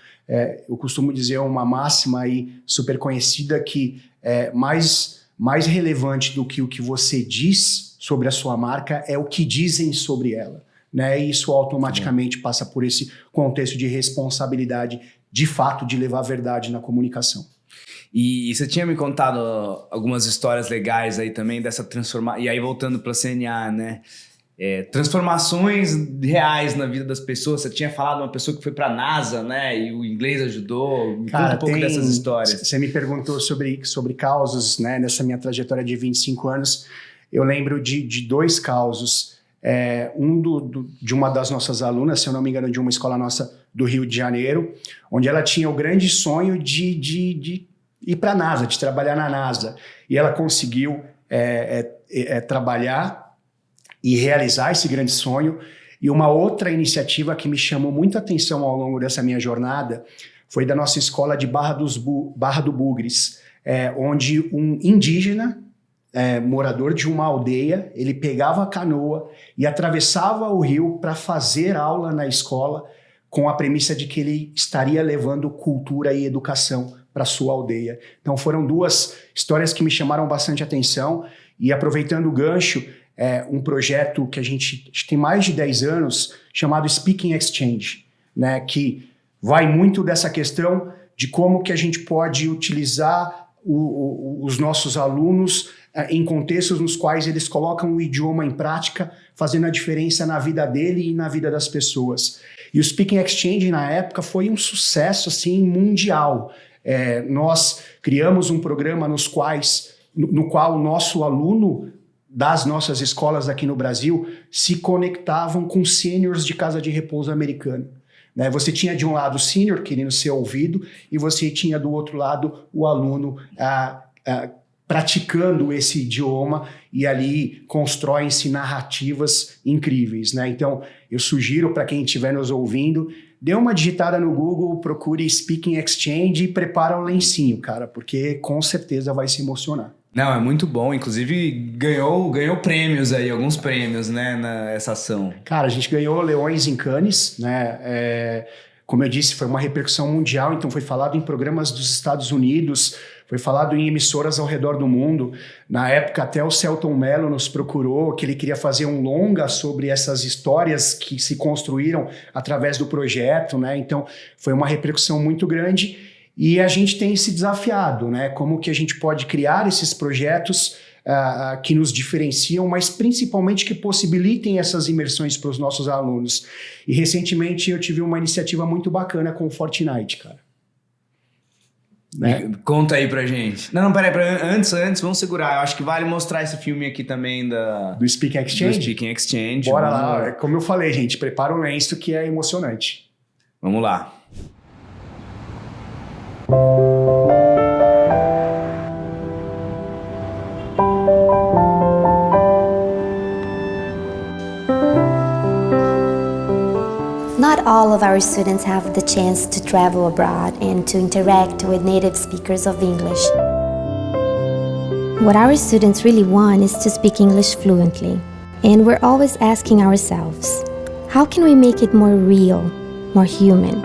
Eu costumo dizer uma máxima aí super conhecida que mais relevante do que o que você diz sobre a sua marca é o que dizem sobre ela, né? E isso automaticamente passa por esse contexto de responsabilidade, de fato, de levar a verdade na comunicação.
E você tinha me contado algumas histórias legais aí também dessa transformação, e aí voltando para a CNA, né? Transformações reais na vida das pessoas. Você tinha falado de uma pessoa que foi para a NASA, né? E o inglês ajudou. Me conta um pouco dessas histórias.
Você me perguntou sobre causos, né? Nessa minha trajetória de 25 anos, eu lembro de 2 causos. De uma das nossas alunas, se eu não me engano, de uma escola nossa do Rio de Janeiro, onde ela tinha o grande sonho de ir para a NASA, de trabalhar na NASA. E ela conseguiu trabalhar e realizar esse grande sonho. E uma outra iniciativa que me chamou muita atenção ao longo dessa minha jornada foi da nossa escola de Barra do Bugres, onde um indígena, morador de uma aldeia, ele pegava a canoa e atravessava o rio para fazer aula na escola com a premissa de que ele estaria levando cultura e educação para sua aldeia. Então foram 2 histórias que me chamaram bastante atenção e, aproveitando o gancho, um projeto que a gente tem mais de 10 anos chamado Speaking Exchange, né, que vai muito dessa questão de como que a gente pode utilizar os nossos alunos em contextos nos quais eles colocam o idioma em prática, fazendo a diferença na vida dele e na vida das pessoas. E o Speaking Exchange, na época, foi um sucesso assim, mundial. Nós criamos um programa no qual o nosso aluno das nossas escolas aqui no Brasil se conectavam com sêniors de casa de repouso americano. Né? Você tinha de um lado o sênior querendo ser ouvido e você tinha do outro lado o aluno praticando esse idioma, e ali constroem-se narrativas incríveis, né? Então, eu sugiro para quem estiver nos ouvindo, dê uma digitada no Google, procure Speaking Exchange e prepara o lencinho, cara, porque com certeza vai se emocionar.
Não, é muito bom. Inclusive, ganhou prêmios aí, alguns prêmios, né, nessa ação.
Cara, a gente ganhou Leões em Cannes, né? Como eu disse, foi uma repercussão mundial, então foi falado em programas dos Estados Unidos, foi falado em emissoras ao redor do mundo. Na época, até o Selton Mello nos procurou, que ele queria fazer um longa sobre essas histórias que se construíram através do projeto, né? Então, foi uma repercussão muito grande. E a gente tem se desafiado, né? Como que a gente pode criar esses projetos que nos diferenciam, mas principalmente que possibilitem essas imersões para os nossos alunos. E recentemente eu tive uma iniciativa muito bacana com o Fortnite, cara. Né?
Conta aí pra gente. Não, peraí, antes, vamos segurar. Eu acho que vale mostrar esse filme aqui também
do Speaking Exchange?
Do Speaking Exchange.
Bora lá. Como eu falei, gente, prepara um lenço que é emocionante.
Vamos lá.
Not all of our students have the chance to travel abroad and to interact with native speakers of English. What our students really want is to speak English fluently, and we're always asking ourselves, how can we make it more real, more human?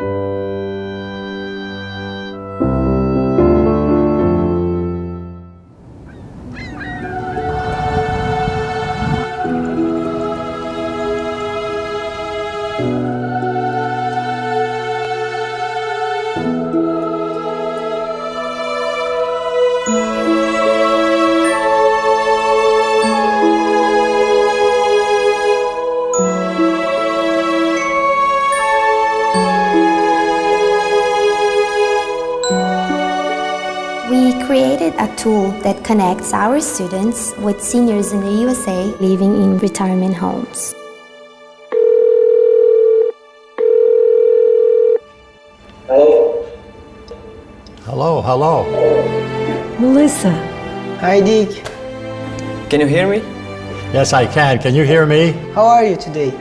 We created a tool that connects our students with seniors in the USA living in retirement homes.
Hello.
Melissa.
Hi, Dick. Can you hear me?
Yes, I can. Can you hear me?
How are you today?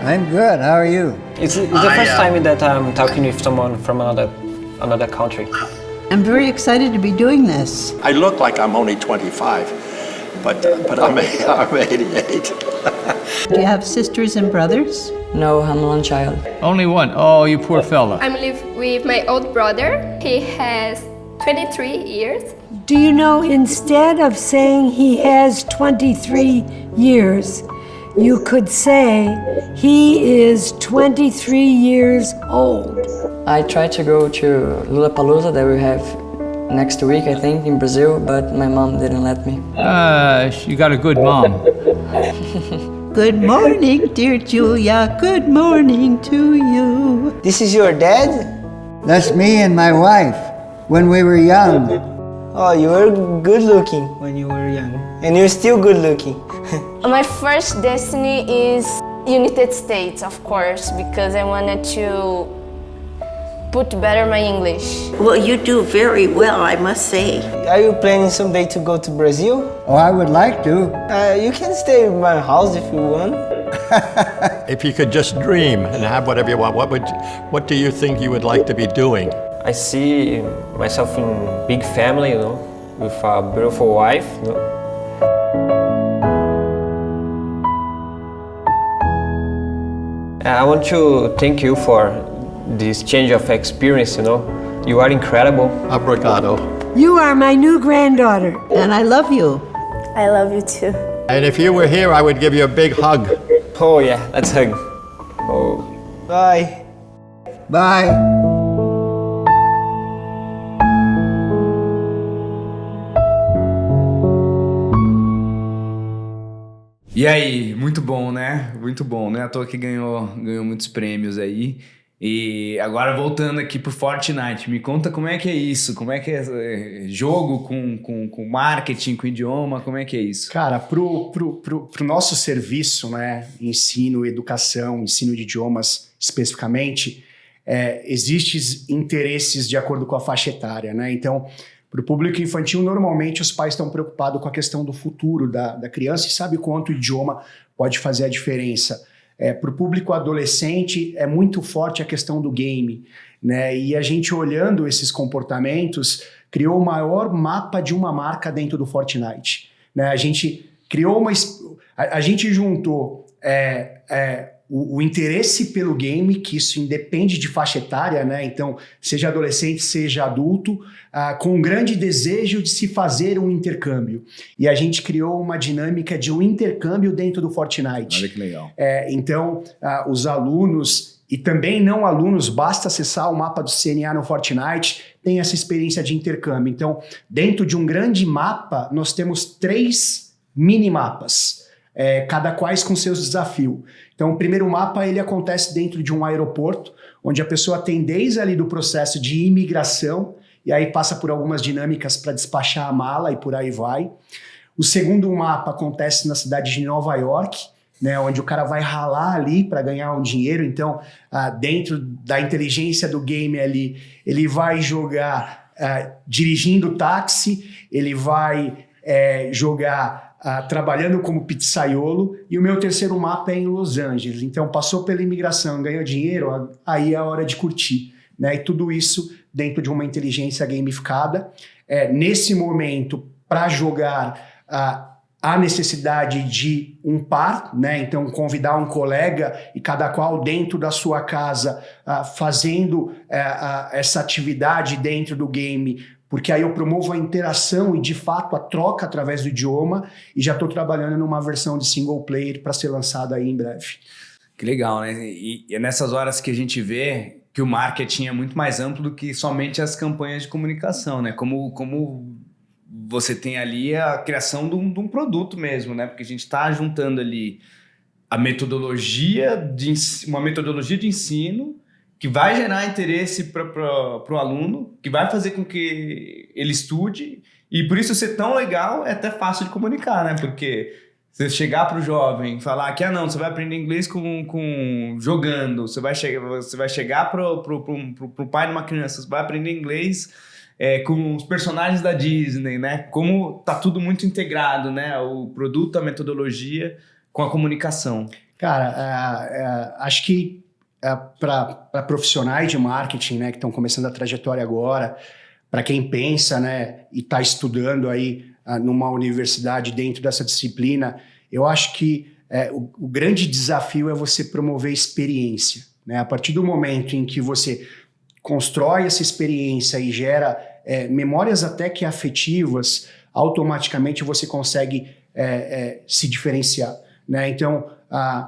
I'm good. How are you?
It's the first time that I'm talking with someone from another country.
I'm very excited to be doing this.
I look like I'm only 25, but I'm 88.
Do you have sisters and brothers?
No, I'm one child.
Only one. Oh, you poor fella.
I'm living with my old brother. He has 23 years.
Do you know, instead of saying he has 23 years, you could say he is 23 years old.
I tried to go to Lollapalooza that we have next week, I think, in Brazil, but my mom didn't let me.
You got a good mom.
Good morning, dear Julia. Good morning to you.
This is your dad?
That's me and my wife when we were young.
Oh, you were good looking when you were young. And you're still good looking.
My first destiny is United States, of course, because I wanted to put better my English.
Well, you do very well, I must say.
Are you planning someday to go to Brazil?
Oh, I would like to.
You can stay in my house if you want.
If you could just dream and have whatever you want, what do you think you would like to be doing?
I see myself in a big family, you know, with a beautiful wife, you know. I want to thank you for this change of experience, you know. You are incredible.
Obrigado.
You are my new granddaughter, and I love you.
I love you too.
And if you were here, I would give you a big hug.
Oh yeah, let's hug. Oh. Bye.
Bye.
E aí, muito bom, né? Muito bom, né? À toa que ganhou muitos prêmios aí. E agora voltando aqui pro Fortnite, me conta como é que é isso, como é que é jogo com marketing, com idioma, como é que é isso?
Cara, pro nosso serviço, né, ensino, educação, ensino de idiomas especificamente, existem interesses de acordo com a faixa etária, né? Então, para o público infantil, normalmente os pais estão preocupados com a questão do futuro da criança e sabe quanto o idioma pode fazer a diferença. Para o público adolescente é muito forte a questão do game, né? E a gente olhando esses comportamentos criou o maior mapa de uma marca dentro do Fortnite, né? A gente criou a gente juntou o interesse pelo game, que isso independe de faixa etária, né? Então, seja adolescente, seja adulto, com um grande desejo de se fazer um intercâmbio. E a gente criou uma dinâmica de um intercâmbio dentro do Fortnite.
Olha que legal.
Então, os alunos e também não alunos, basta acessar o mapa do CNA no Fortnite, tem essa experiência de intercâmbio. Então, dentro de um grande mapa, nós temos 3 mini-mapas, cada quais com seus desafios. Então, o primeiro mapa ele acontece dentro de um aeroporto, onde a pessoa tem desde ali do processo de imigração, e aí passa por algumas dinâmicas para despachar a mala e por aí vai. O segundo mapa acontece na cidade de Nova York, né, onde o cara vai ralar ali para ganhar um dinheiro. Então, dentro da inteligência do game ali, ele vai jogar dirigindo táxi, ele vai jogar trabalhando como pizzaiolo, e o meu terceiro mapa é em Los Angeles. Então, passou pela imigração, ganhou dinheiro, aí é a hora de curtir, né? E tudo isso dentro de uma inteligência gamificada. Nesse momento, para jogar, há necessidade de um par, né? Então, convidar um colega e cada qual dentro da sua casa fazendo essa atividade dentro do game, porque aí eu promovo a interação e, de fato, a troca através do idioma, e já estou trabalhando numa versão de single player para ser lançada aí em breve.
Que legal, né? E é nessas horas que a gente vê que o marketing é muito mais amplo do que somente as campanhas de comunicação, né? Como você tem ali a criação de um produto mesmo, né? Porque a gente está juntando ali uma metodologia de ensino que vai gerar interesse para o aluno, que vai fazer com que ele estude, e por isso ser tão legal é até fácil de comunicar, né? Porque você chegar para o jovem e falar que não, você vai aprender inglês com jogando, você vai chegar para o pai de uma criança, você vai aprender inglês com os personagens da Disney, né? Como tá tudo muito integrado, né? O produto, a metodologia com a comunicação.
Cara, acho que para profissionais de marketing, né, que estão começando a trajetória agora, para quem pensa, né, e está estudando aí numa universidade dentro dessa disciplina, eu acho que o grande desafio é você promover experiência, né? A partir do momento em que você constrói essa experiência e gera memórias até que afetivas, automaticamente você consegue se diferenciar, né? Então,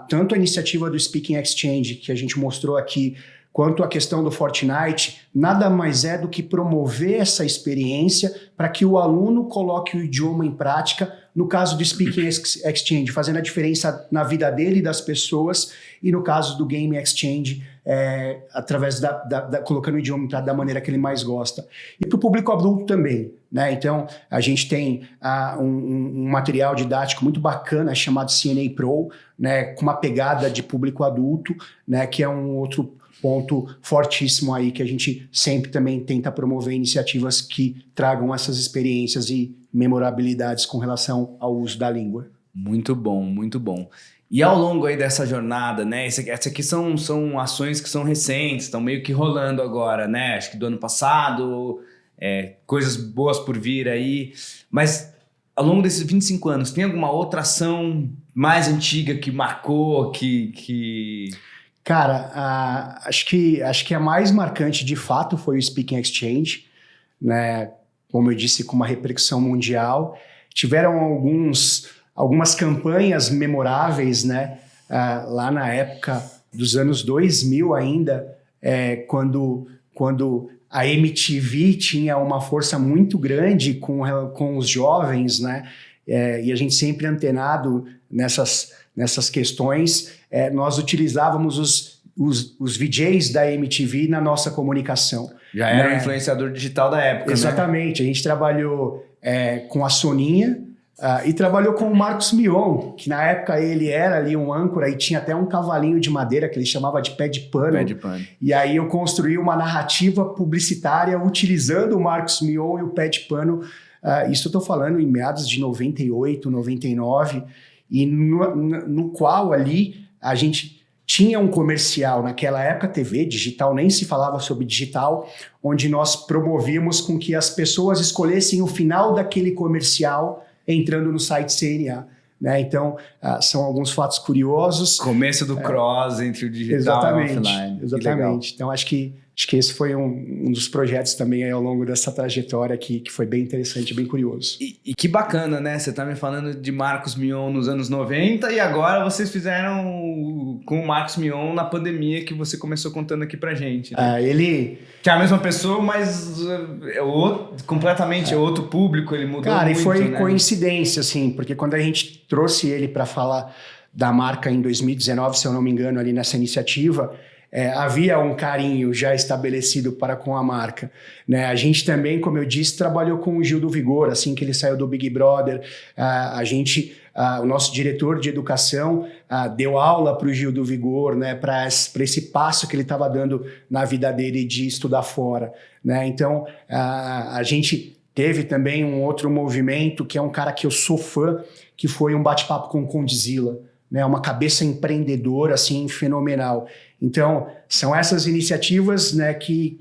tanto a iniciativa do Speaking Exchange, que a gente mostrou aqui, quanto a questão do Fortnite, nada mais é do que promover essa experiência para que o aluno coloque o idioma em prática, no caso do Speaking Exchange, fazendo a diferença na vida dele e das pessoas, e no caso do Game Exchange, através colocando o idioma da maneira que ele mais gosta. E para o público adulto também, né? Então, a gente tem um material didático muito bacana chamado CNA Pro, né? Com uma pegada de público adulto, né? Que é um outro ponto fortíssimo aí que a gente sempre também tenta promover iniciativas que tragam essas experiências e memorabilidades com relação ao uso da língua.
Muito bom, muito bom. E ao longo aí dessa jornada, né? Essa aqui são ações que são recentes, estão meio que rolando agora, né? Acho que do ano passado, coisas boas por vir aí. Mas ao longo desses 25 anos, tem alguma outra ação mais antiga que marcou, que...
Cara, acho que a mais marcante de fato foi o Speaking Exchange, né? Como eu disse, com uma repercussão mundial. Tiveram algumas campanhas memoráveis, né? Lá na época dos anos 2000 ainda, quando a MTV tinha uma força muito grande com os jovens, né? E a gente sempre antenado nessas questões, nós utilizávamos os VJs da MTV na nossa comunicação.
Já era o influenciador digital da época,
Exatamente. Né? A gente trabalhou com a Soninha e trabalhou com o Marcos Mion, que na época ele era ali um âncora e tinha até um cavalinho de madeira que ele chamava de pé de pano.
Pé de pano.
E aí eu construí uma narrativa publicitária utilizando o Marcos Mion e o pé de pano. Isso eu estou falando em meados de 98, 99, e no qual ali a gente tinha um comercial, naquela época TV, digital, nem se falava sobre digital, onde nós promovíamos com que as pessoas escolhessem o final daquele comercial entrando no site CNA. Né? Então, são alguns fatos curiosos.
Começo do cross entre o digital e o offline.
Exatamente. Então, acho que Acho que esse foi um dos projetos também aí ao longo dessa trajetória que foi bem interessante, bem curioso.
E que bacana, né? Você tá me falando de Marcos Mion nos anos 90 e agora vocês fizeram com o Marcos Mion na pandemia que você começou contando aqui pra gente. Né?
Ele...
Que é a mesma pessoa, mas completamente outro público, ele mudou muito. Cara,
e foi
né?
coincidência, assim, porque quando a gente trouxe ele para falar da marca em 2019, se eu não me engano, ali nessa iniciativa... havia um carinho já estabelecido para com a marca, né? A gente também, como eu disse, trabalhou com o Gil do Vigor, assim que ele saiu do Big Brother. O nosso diretor de educação deu aula para o Gil do Vigor, né? Para esse passo que ele estava dando na vida dele de estudar fora, né? Então, a gente teve também um outro movimento, que é um cara que eu sou fã, que foi um bate-papo com o Condzilla, né? Uma cabeça empreendedora, assim, fenomenal. Então, são essas iniciativas, né, que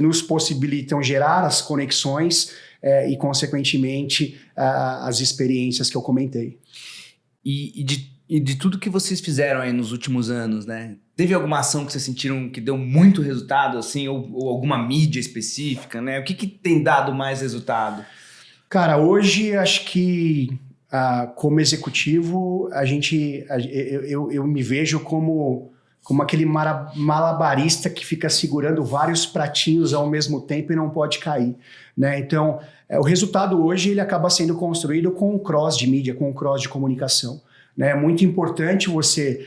nos possibilitam gerar as conexões e, consequentemente, as experiências que eu comentei.
E de tudo que vocês fizeram aí nos últimos anos, né? Teve alguma ação que vocês sentiram que deu muito resultado, assim, ou alguma mídia específica, né? O que tem dado mais resultado?
Cara, hoje acho que como executivo, eu me vejo como aquele malabarista que fica segurando vários pratinhos ao mesmo tempo e não pode cair, né? Então, o resultado hoje ele acaba sendo construído com o cross de mídia, com o cross de comunicação, né? É muito importante você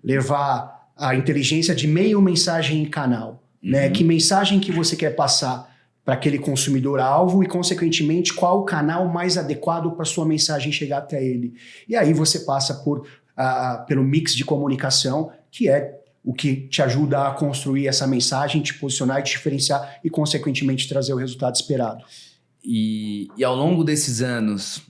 levar a inteligência de meio, mensagem e canal, né? Que mensagem que você quer passar para aquele consumidor-alvo e, consequentemente, qual o canal mais adequado para sua mensagem chegar até ele. E aí você passa pelo mix de comunicação, que é o que te ajuda a construir essa mensagem, te posicionar e te diferenciar e, consequentemente, trazer o resultado esperado.
E ao longo desses anos,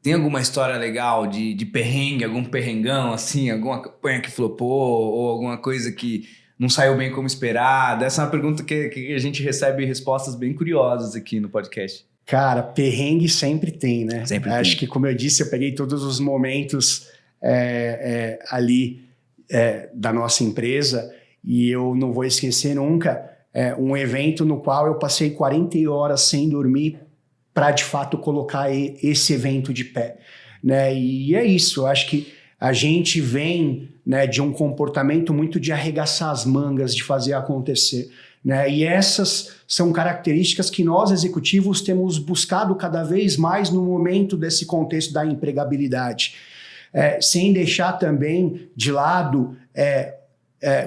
tem alguma história legal de perrengue, algum perrengão, assim, alguma campanha que flopou ou alguma coisa que não saiu bem como esperado? Essa é uma pergunta que a gente recebe respostas bem curiosas aqui no podcast.
Cara, perrengue sempre tem, né?
Sempre
Acho
tem.
que, como eu disse, eu peguei todos os momentos ali da nossa empresa e eu não vou esquecer nunca um evento no qual eu passei 40 horas sem dormir para, de fato, colocar esse evento de pé, né? E é isso, eu acho que a gente vem, né, de um comportamento muito de arregaçar as mangas, de fazer acontecer, né? E essas são características que nós, executivos, temos buscado cada vez mais no momento desse contexto da empregabilidade. Sem deixar também de lado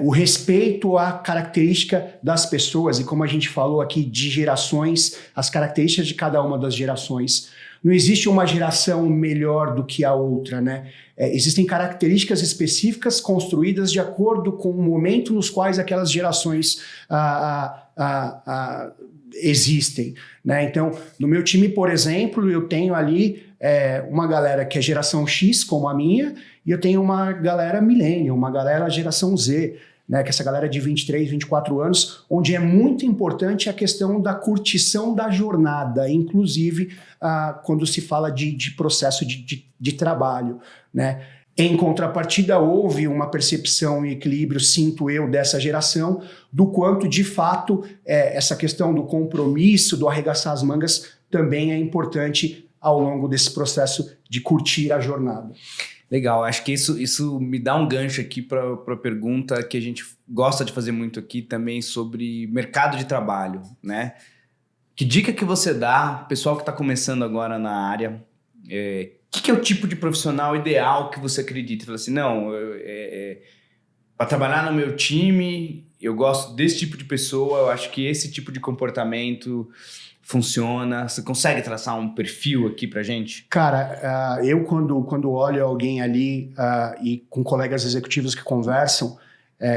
o respeito à característica das pessoas e, como a gente falou aqui, de gerações, as características de cada uma das gerações. Não existe uma geração melhor do que a outra, né? Existem características específicas construídas de acordo com o momento nos quais aquelas gerações existem, né? Então, no meu time, por exemplo, eu tenho ali uma galera que é geração X, como a minha, e eu tenho uma galera millennial, uma galera geração Z, né, que é essa galera de 23, 24 anos, onde é muito importante a questão da curtição da jornada, inclusive quando se fala de processo de trabalho, né? Em contrapartida, houve uma percepção e equilíbrio, sinto eu, dessa geração, do quanto, de fato, essa questão do compromisso, do arregaçar as mangas, também é importante ao longo desse processo de curtir a jornada.
Legal, acho que isso me dá um gancho aqui para a pergunta que a gente gosta de fazer muito aqui também sobre mercado de trabalho, né? Que dica que você dá, pessoal que está começando agora na área, que é o tipo de profissional ideal que você acredita? Fala assim, não, para trabalhar no meu time, eu gosto desse tipo de pessoa, eu acho que esse tipo de comportamento funciona. Você consegue traçar um perfil aqui pra gente?
Cara, eu quando olho alguém ali e com colegas executivos que conversam,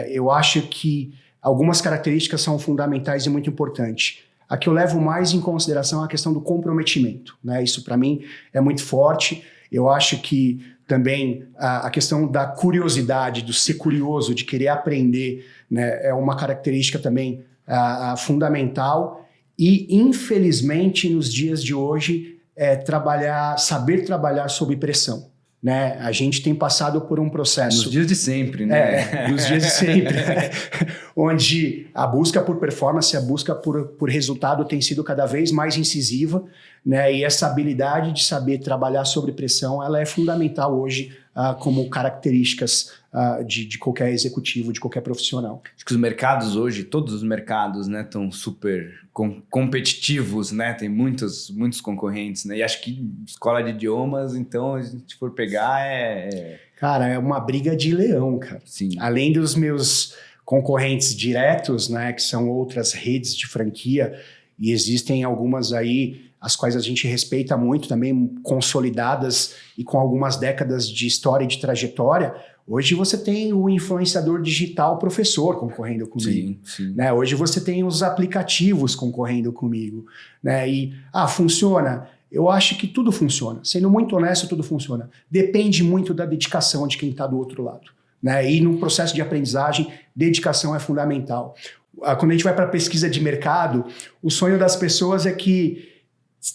eu acho que algumas características são fundamentais e muito importantes. A que eu levo mais em consideração é a questão do comprometimento, né? Isso para mim é muito forte. Eu acho que também a questão da curiosidade, do ser curioso, de querer aprender, né, é uma característica também fundamental. E, infelizmente, nos dias de hoje, saber trabalhar sob pressão, né? A gente tem passado por um processo...
Nos dias de sempre, né?
Nos dias de sempre. Onde a busca por performance, a busca por resultado tem sido cada vez mais incisiva, né? E essa habilidade de saber trabalhar sob pressão, ela é fundamental hoje como características de qualquer executivo, de qualquer profissional.
Acho que os mercados hoje, todos os mercados, né, estão super competitivos, né? Tem muitos concorrentes, né? E acho que escola de idiomas, então, a gente for pegar,
Cara, é uma briga de leão, cara.
Sim.
Além dos meus concorrentes diretos, né, que são outras redes de franquia, e existem algumas aí, as quais a gente respeita muito também, consolidadas e com algumas décadas de história e de trajetória. Hoje você tem o influenciador digital professor concorrendo comigo.
Sim.
Né? Hoje você tem os aplicativos concorrendo comigo. Né? E, funciona? Eu acho que tudo funciona. Sendo muito honesto, tudo funciona. Depende muito da dedicação de quem está do outro lado. Né? E no processo de aprendizagem, dedicação é fundamental. Quando a gente vai para a pesquisa de mercado, o sonho das pessoas é que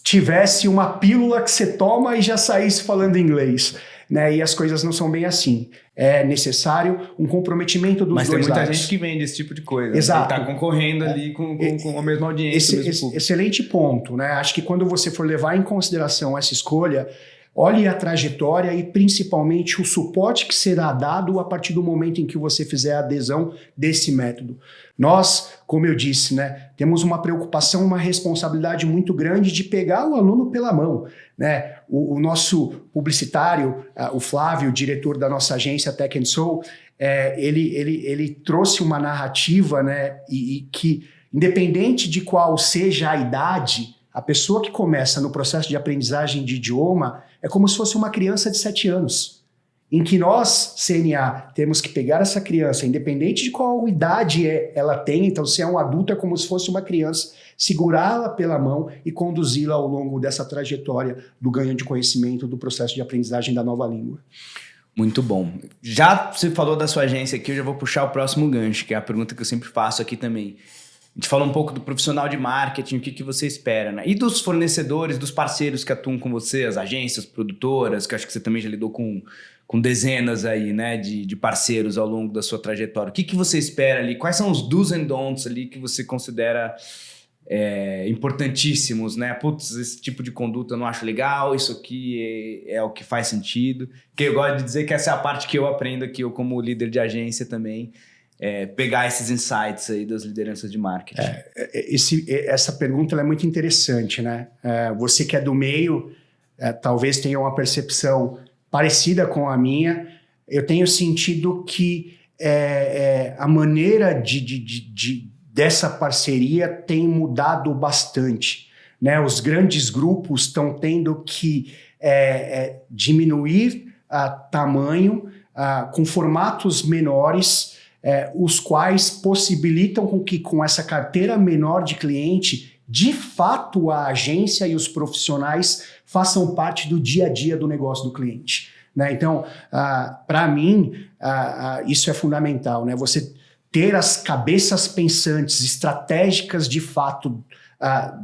tivesse uma pílula que você toma e já saísse falando inglês. Né? E as coisas não são bem assim. É necessário um comprometimento dos dois lados.
Mas tem muita gente que vende esse tipo de coisa.
Exato.
Né? Está concorrendo ali com a mesma audiência.
Excelente ponto. Né? Acho que quando você for levar em consideração essa escolha, olhe a trajetória e principalmente o suporte que será dado a partir do momento em que você fizer a adesão desse método. Nós, como eu disse, né, temos uma preocupação, uma responsabilidade muito grande de pegar o aluno pela mão. Né? O nosso publicitário, o Flávio, diretor da nossa agência Tech & Soul, ele trouxe uma narrativa, né, e que, independente de qual seja a idade, a pessoa que começa no processo de aprendizagem de idioma é como se fosse uma criança de 7 anos, em que nós, CNA, temos que pegar essa criança, independente de qual idade ela tem, então se é um adulto é como se fosse uma criança, segurá-la pela mão e conduzi-la ao longo dessa trajetória do ganho de conhecimento, do processo de aprendizagem da nova língua.
Muito bom. Já você falou da sua agência aqui, eu já vou puxar o próximo gancho, que é a pergunta que eu sempre faço aqui também. A gente falou um pouco do profissional de marketing, o que você espera, né? E dos fornecedores, dos parceiros que atuam com você, as agências, produtoras, que eu acho que você também já lidou com dezenas aí, né, de parceiros ao longo da sua trajetória. O que você espera ali? Quais são os do's and don'ts ali que você considera importantíssimos, né? Putz, esse tipo de conduta eu não acho legal, isso aqui é o que faz sentido. Que eu gosto de dizer que essa é a parte que eu aprendo aqui, eu como líder de agência também, pegar esses insights aí das lideranças de marketing.
Essa pergunta ela é muito interessante, né? Você que é do meio, talvez tenha uma percepção parecida com a minha. Eu tenho sentido que a maneira dessa parceria tem mudado bastante. Né? Os grandes grupos estão tendo que diminuir tamanho com formatos menores, os quais possibilitam com que com essa carteira menor de cliente, de fato a agência e os profissionais façam parte do dia a dia do negócio do cliente. Né? Então, para mim, isso é fundamental. Né? Você ter as cabeças pensantes, estratégicas de fato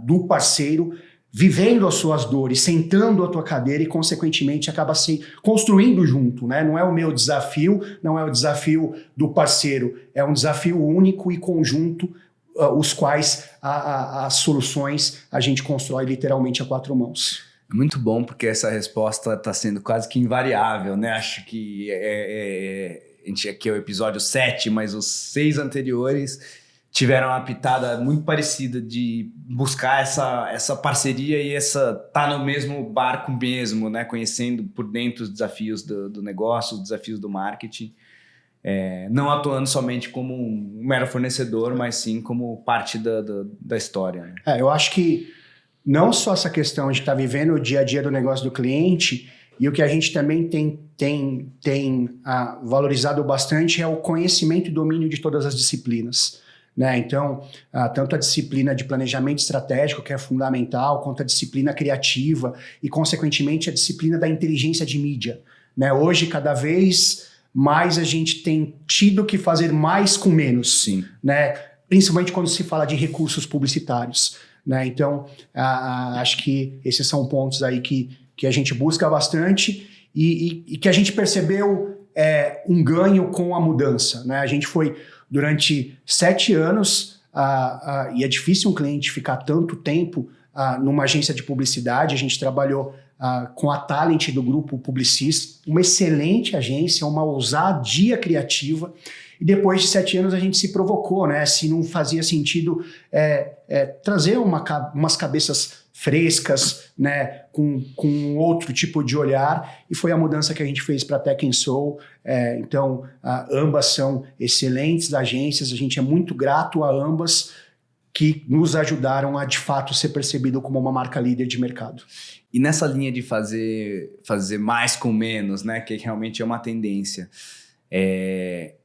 do parceiro, vivendo as suas dores, sentando a tua cadeira e, consequentemente, acaba se construindo junto, né? Não é o meu desafio, não é o desafio do parceiro, é um desafio único e conjunto, os quais as soluções a gente constrói literalmente a 4 mãos.
Muito bom, porque essa resposta está sendo quase que invariável, né? Acho que a gente aqui é o episódio 7, mas os 6 anteriores tiveram uma pitada muito parecida de buscar essa parceria e tá no mesmo barco mesmo, né? Conhecendo por dentro os desafios do negócio, os desafios do marketing. Não atuando somente como um mero fornecedor, mas sim como parte da história. Né?
Eu acho que não só essa questão de estar vivendo o dia a dia do negócio do cliente, e o que a gente também tem valorizado bastante é o conhecimento e domínio de todas as disciplinas. Né? Então, tanto a disciplina de planejamento estratégico, que é fundamental, quanto a disciplina criativa e, consequentemente, a disciplina da inteligência de mídia. Né? Hoje, cada vez mais a gente tem tido que fazer mais com menos.
Sim.
Né? Principalmente quando se fala de recursos publicitários. Né? Então, acho que esses são pontos aí que a gente busca bastante e que a gente percebeu um ganho com a mudança, né? A gente foi durante 7 anos, e é difícil um cliente ficar tanto tempo numa agência de publicidade. A gente trabalhou com a Talent do grupo Publicis, uma excelente agência, uma ousadia criativa. E depois de 7 anos a gente se provocou, né? Se não fazia sentido trazer umas cabeças frescas, né? Com outro tipo de olhar, e foi a mudança que a gente fez para a Tech & Soul. Então, ambas são excelentes agências, a gente é muito grato a ambas, que nos ajudaram a, de fato, ser percebido como uma marca líder de mercado.
E nessa linha de fazer mais com menos, né? Que realmente é uma tendência.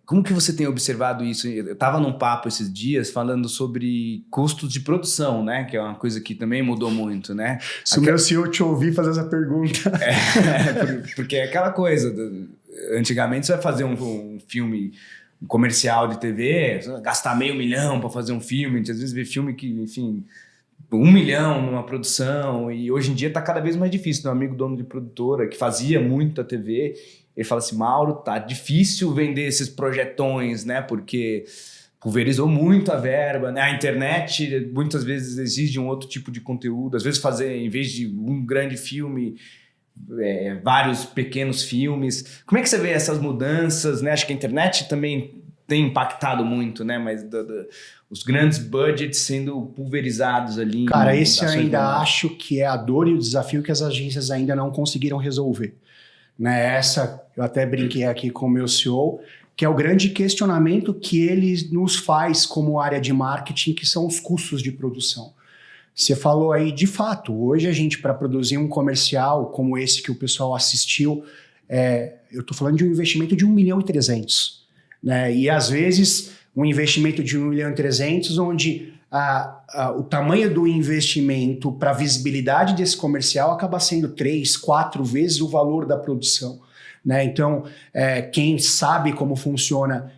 Como que você tem observado isso? Eu estava num papo esses dias falando sobre custos de produção, né? Que é uma coisa que também mudou muito, né?
Se o meu CEO te ouvir fazer essa pergunta...
Porque é aquela coisa... Antigamente você vai fazer um filme... Um comercial de TV, gastar $500 mil para fazer um filme, às vezes vê filme que, enfim, $1 milhão numa produção, e hoje em dia tá cada vez mais difícil. Meu amigo dono de produtora, que fazia muito a TV, ele fala assim: Mauro, tá difícil vender esses projetões, né, porque pulverizou muito a verba, né? A internet muitas vezes exige um outro tipo de conteúdo, às vezes fazer, em vez de um grande filme... vários pequenos filmes. Como é que você vê essas mudanças, né? Acho que a internet também tem impactado muito, né? Mas os grandes budgets sendo pulverizados ali.
Cara, esse eu ainda acho que é a dor e o desafio que as agências ainda não conseguiram resolver, né? Essa, eu até brinquei aqui com o meu CEO, que é o grande questionamento que ele nos faz como área de marketing, que são os custos de produção. Você falou aí, de fato, hoje a gente, para produzir um comercial como esse que o pessoal assistiu, eu estou falando de um investimento de 1,3 milhão, né? E às vezes um investimento de 1,3 milhão, onde o tamanho do investimento para a visibilidade desse comercial acaba sendo 3, 4 vezes o valor da produção, né? Então, quem sabe como funciona,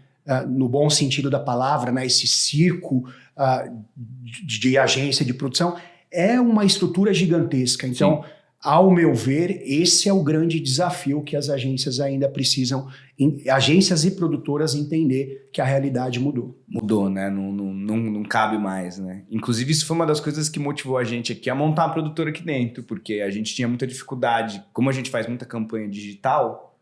no bom sentido da palavra, né, esse circo de agência de produção, é uma estrutura gigantesca. Então, sim, ao meu ver, esse é o grande desafio que as agências ainda precisam, agências e produtoras, entender que a realidade mudou.
Mudou, né? Não cabe mais, né? Inclusive, isso foi uma das coisas que motivou a gente aqui a montar uma produtora aqui dentro, porque a gente tinha muita dificuldade. Como a gente faz muita campanha digital,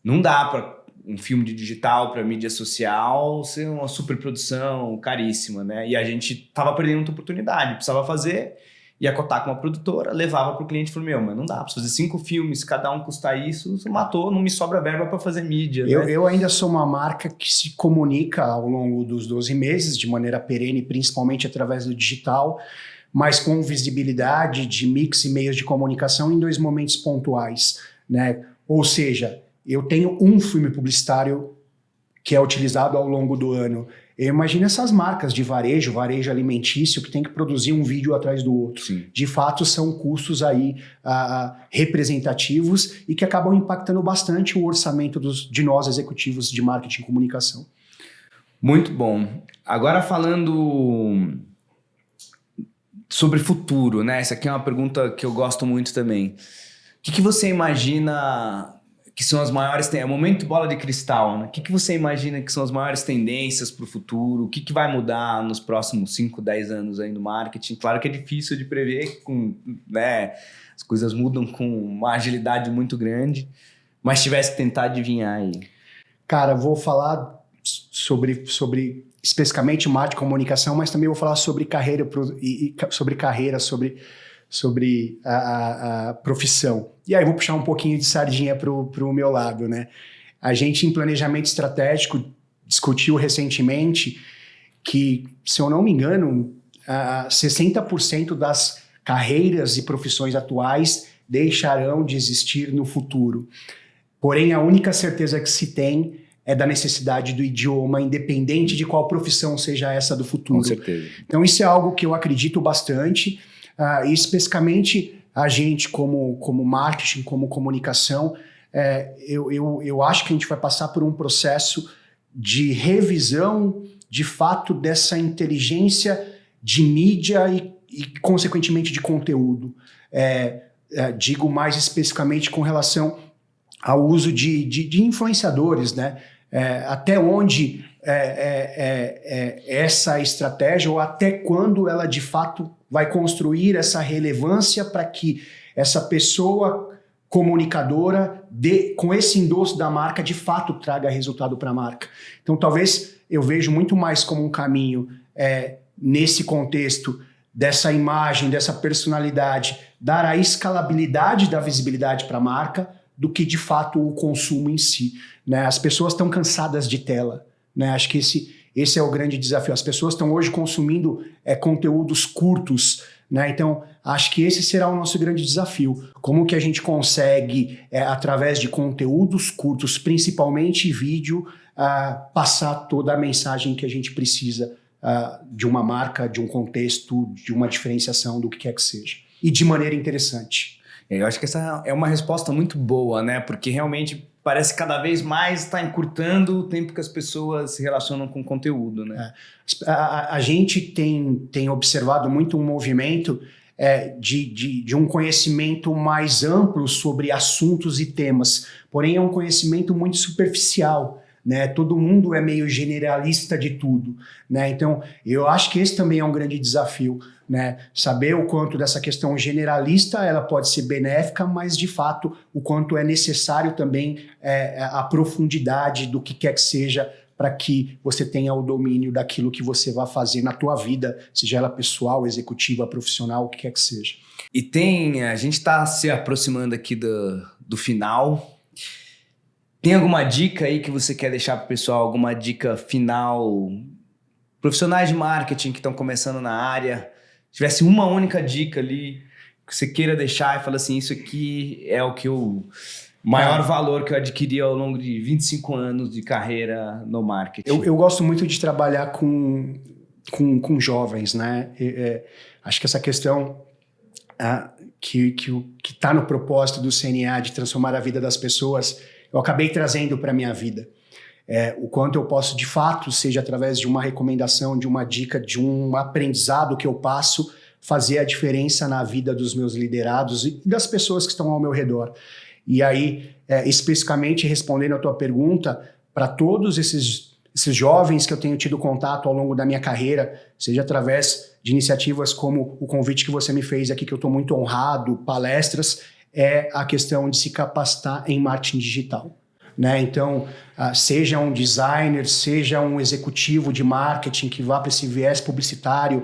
não dá para um filme de digital para mídia social ser uma superprodução caríssima, né? E a gente tava perdendo muita oportunidade, precisava fazer, ia cotar com uma produtora, levava pro cliente e falou: mas não dá, preciso fazer 5 filmes, cada um custar isso, você matou, não me sobra verba para fazer mídia.
Eu ainda sou uma marca que se comunica ao longo dos 12 meses, de maneira perene, principalmente através do digital, mas com visibilidade de mix e meios de comunicação em 2 momentos pontuais, né? Ou seja, eu tenho um filme publicitário que é utilizado ao longo do ano. Eu imagino essas marcas de varejo alimentício, que tem que produzir um vídeo atrás do outro. Sim. De fato, são custos aí representativos e que acabam impactando bastante o orçamento de nós, executivos de marketing e comunicação.
Muito bom. Agora falando sobre futuro, né? Essa aqui é uma pergunta que eu gosto muito também. O que você imagina que são as maiores... É o momento bola de cristal, né? O que você imagina que são as maiores tendências para o futuro? O que vai mudar nos próximos 5, 10 anos aí no marketing? Claro que é difícil de prever, né? As coisas mudam com uma agilidade muito grande, mas se tivesse que tentar adivinhar aí.
Cara, vou falar sobre especificamente marketing e comunicação, mas também vou falar sobre carreira, sobre a profissão. E aí vou puxar um pouquinho de sardinha pro meu lado, né? A gente, em planejamento estratégico, discutiu recentemente que, se eu não me engano, 60% das carreiras e profissões atuais deixarão de existir no futuro. Porém, a única certeza que se tem é da necessidade do idioma, independente de qual profissão seja essa do futuro.
Com certeza.
Então, isso é algo que eu acredito bastante. E especificamente a gente como marketing, como comunicação, eu acho que a gente vai passar por um processo de revisão, de fato, dessa inteligência de mídia e consequentemente, de conteúdo. Digo mais especificamente com relação ao uso de influenciadores, né? Até onde essa estratégia, ou até quando ela de fato vai construir essa relevância para que essa pessoa comunicadora, com esse endosso da marca, de fato traga resultado para a marca. Então, talvez eu vejo muito mais como um caminho nesse contexto dessa imagem, dessa personalidade, dar a escalabilidade da visibilidade para a marca, do que de fato o consumo em si, né? As pessoas estão cansadas de tela, né? Acho que esse é o grande desafio. As pessoas estão hoje consumindo conteúdos curtos, né? Então, acho que esse será o nosso grande desafio. Como que a gente consegue, através de conteúdos curtos, principalmente vídeo, passar toda a mensagem que a gente precisa de uma marca, de um contexto, de uma diferenciação, do que quer que seja. E de maneira interessante.
Eu acho que essa é uma resposta muito boa, né? Porque realmente parece que cada vez mais está encurtando o tempo que as pessoas se relacionam com o conteúdo, né?
A gente tem observado muito um movimento de um conhecimento mais amplo sobre assuntos e temas, porém é um conhecimento muito superficial, né? Todo mundo é meio generalista de tudo, né? Então, eu acho que esse também é um grande desafio, né? Saber o quanto dessa questão generalista ela pode ser benéfica, mas de fato o quanto é necessário também a profundidade do que quer que seja, para que você tenha o domínio daquilo que você vai fazer na tua vida, seja ela pessoal, executiva, profissional, o que quer que seja.
E a gente está se aproximando aqui do final. Tem alguma dica aí que você quer deixar para o pessoal? Alguma dica final? Profissionais de marketing que estão começando na área, se tivesse uma única dica ali que você queira deixar e falar assim, isso aqui é o maior valor que eu adquiri ao longo de 25 anos de carreira no marketing.
Eu gosto muito de trabalhar com jovens, né? Acho que essa questão que está no propósito do CNA de transformar a vida das pessoas, eu acabei trazendo para a minha vida. O quanto eu posso, de fato, seja através de uma recomendação, de uma dica, de um aprendizado que eu passo, fazer a diferença na vida dos meus liderados e das pessoas que estão ao meu redor. E aí, especificamente respondendo a tua pergunta, para todos esses jovens que eu tenho tido contato ao longo da minha carreira, seja através de iniciativas como o convite que você me fez aqui, que eu estou muito honrado, palestras, é a questão de se capacitar em marketing digital, né? Então, seja um designer, seja um executivo de marketing que vá para esse viés publicitário,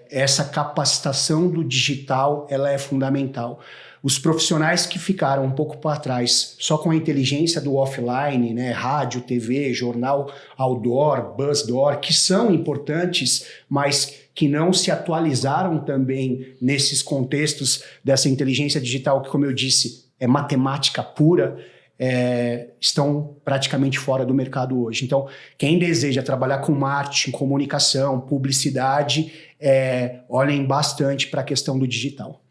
essa capacitação do digital, ela é fundamental. Os profissionais que ficaram um pouco para trás só com a inteligência do offline, né, rádio, TV, jornal, outdoor, buzzdoor, que são importantes, mas que não se atualizaram também nesses contextos dessa inteligência digital, que, como eu disse, é matemática pura, estão praticamente fora do mercado hoje. Então, quem deseja trabalhar com marketing, comunicação, publicidade, olhem bastante para a questão do digital.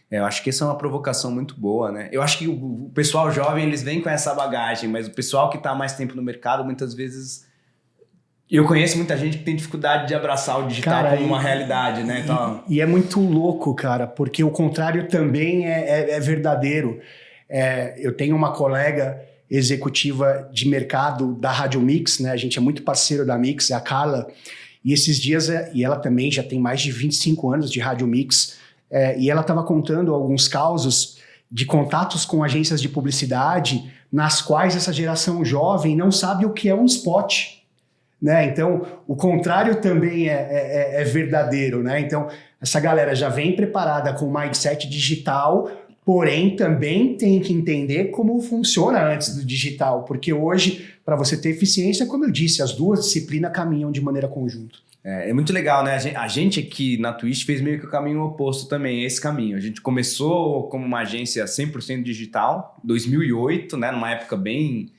Eu acho que essa é uma provocação muito boa, né? Eu acho que o pessoal jovem, eles vêm com essa bagagem, mas o pessoal que está há mais tempo no mercado, muitas vezes... Eu conheço muita gente que tem dificuldade de abraçar o digital como uma realidade, né? Então...
E é muito louco, cara, porque o contrário também é verdadeiro. Eu tenho uma colega executiva de mercado da Rádio Mix, né? A gente é muito parceiro da Mix, é a Carla. E esses dias, e ela também já tem mais de 25 anos de Rádio Mix, e ela estava contando alguns causos de contatos com agências de publicidade nas quais essa geração jovem não sabe o que é um spot, né? Então, o contrário também é verdadeiro, né? Então, essa galera já vem preparada com mindset digital, porém também tem que entender como funciona antes do digital, porque hoje, para você ter eficiência, como eu disse, as duas disciplinas caminham de maneira conjunta.
É muito legal, né? A gente aqui na Twist fez meio que o caminho oposto também, esse caminho. A gente começou como uma agência 100% digital, 2008, né? Numa época bem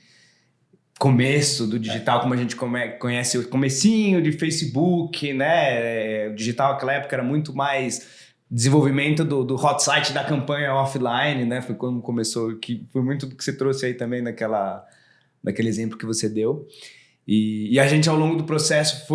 começo do digital, como a gente conhece o comecinho de Facebook, né? O digital naquela época era muito mais desenvolvimento do hot site da campanha offline, né? Foi quando começou, que foi muito do que você trouxe aí também naquele exemplo que você deu. E a gente, ao longo do processo,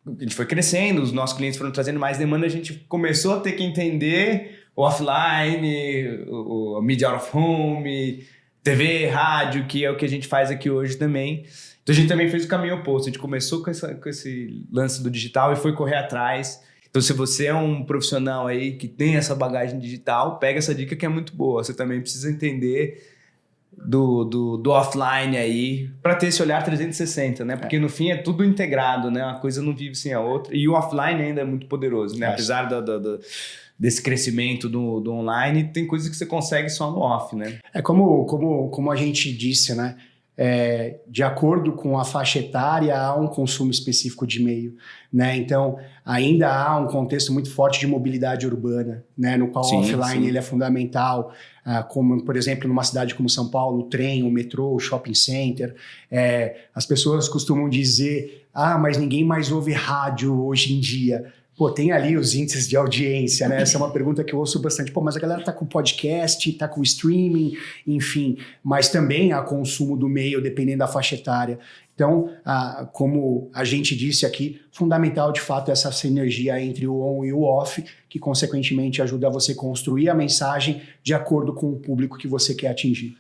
a gente foi crescendo, os nossos clientes foram trazendo mais demanda, a gente começou a ter que entender o offline, o media out of home, TV, rádio, que é o que a gente faz aqui hoje também. Então a gente também fez o caminho oposto, a gente começou com esse lance do digital e foi correr atrás. Então se você é um profissional aí que tem essa bagagem digital, pega essa dica que é muito boa. Você também precisa entender do offline aí, para ter esse olhar 360, né? Porque no fim é tudo integrado, né? Uma coisa não vive sem a outra. E o offline ainda é muito poderoso, né? Apesar desse crescimento do online, tem coisas que você consegue só no off, né?
É como a gente disse, né? De acordo com a faixa etária, há um consumo específico de e-mail, né? Então, ainda há um contexto muito forte de mobilidade urbana, né? No qual o offline ele é fundamental, como, por exemplo, numa cidade como São Paulo, o trem, o metrô, o shopping center. As pessoas costumam dizer, mas ninguém mais ouve rádio hoje em dia. Pô, tem ali os índices de audiência, né? Essa é uma pergunta que eu ouço bastante. Pô, mas a galera tá com podcast, tá com streaming, enfim. Mas também há consumo do meio, dependendo da faixa etária. Então, como a gente disse aqui, fundamental, de fato, essa sinergia entre o on e o off, que, consequentemente, ajuda você a construir a mensagem de acordo com o público que você quer atingir.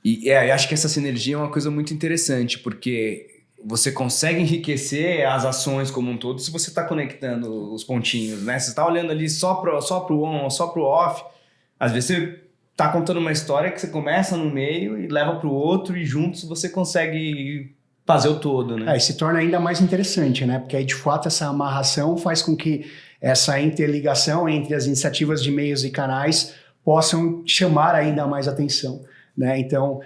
E eu acho que essa sinergia é uma coisa muito interessante, porque você consegue enriquecer as ações como um todo se você está conectando os pontinhos, né? Você está olhando ali só pro on, só pro off. Às vezes você está contando uma história que você começa no meio e leva para o outro e juntos você consegue fazer o todo, né?
E se torna ainda mais interessante, né? Porque aí, de fato, essa amarração faz com que essa interligação entre as iniciativas de meios e canais possam chamar ainda mais atenção, né? Então,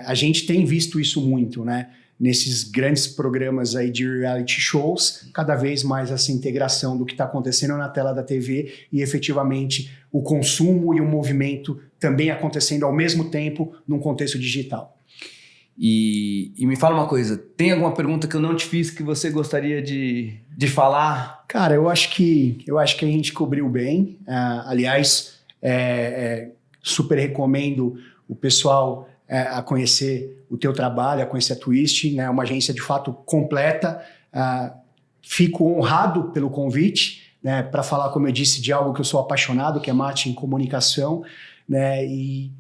a gente tem visto isso muito, né? Nesses grandes programas aí de reality shows, cada vez mais essa integração do que está acontecendo na tela da TV e efetivamente o consumo e o movimento também acontecendo ao mesmo tempo num contexto digital.
E me fala uma coisa, tem alguma pergunta que eu não te fiz que você gostaria de falar?
Cara, eu acho que a gente cobriu bem. Aliás, super recomendo o pessoal a conhecer o teu trabalho, a conhecer a Twist, né? Uma agência de fato completa. Fico honrado pelo convite, né? Para falar, como eu disse, de algo que eu sou apaixonado, que é marketing e comunicação, né? E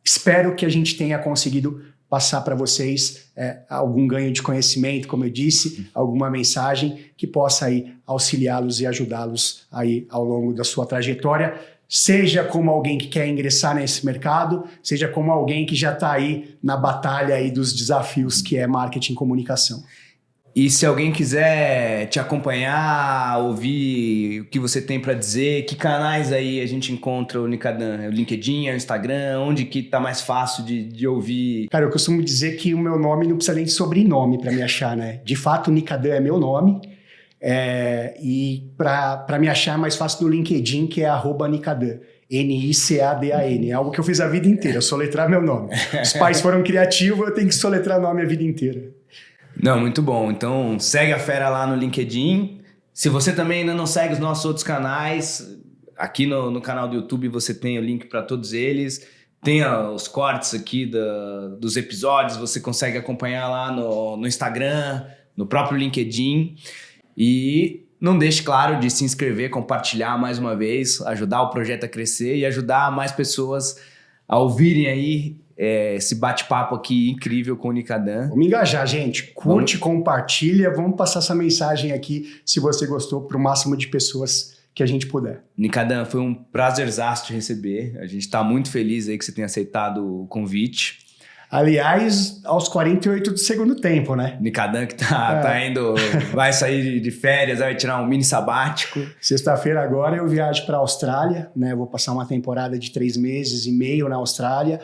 espero que a gente tenha conseguido passar para vocês algum ganho de conhecimento, como eu disse, alguma mensagem que possa aí auxiliá-los e ajudá-los aí ao longo da sua trajetória, seja como alguém que quer ingressar nesse mercado, seja como alguém que já está aí na batalha aí dos desafios que é marketing e comunicação.
E se alguém quiser te acompanhar, ouvir o que você tem para dizer, que canais aí a gente encontra o Nicadan? É o LinkedIn, é o Instagram? Onde que tá mais fácil de ouvir?
Cara, eu costumo dizer que o meu nome não precisa nem de sobrenome para me achar, né? De fato, Nicadan é meu nome. E para me achar é mais fácil no LinkedIn, que é @Nicadan. Nicadan. É algo que eu fiz a vida inteira, soletrar meu nome. Os pais foram criativos, eu tenho que soletrar nome a vida inteira.
Não, muito bom. Então, segue a fera lá no LinkedIn. Se você também ainda não segue os nossos outros canais, aqui no canal do YouTube você tem o link para todos eles. Tem os cortes aqui dos episódios, você consegue acompanhar lá no Instagram, no próprio LinkedIn. E não deixe, claro, de se inscrever, compartilhar mais uma vez, ajudar o projeto a crescer e ajudar mais pessoas a ouvirem aí esse bate-papo aqui incrível com o Nicadan.
Vamos engajar, gente. Curte, compartilha. Vamos passar essa mensagem aqui, se você gostou, para o máximo de pessoas que a gente puder.
Nicadan, foi um prazerzaço te receber. A gente está muito feliz aí que você tenha aceitado o convite.
Aliás, aos 48 do segundo tempo, né?
Nicadan que tá indo, vai sair de férias, vai tirar um mini sabático.
Sexta-feira agora eu viajo para a Austrália, né? Vou passar uma temporada de 3 meses e meio na Austrália.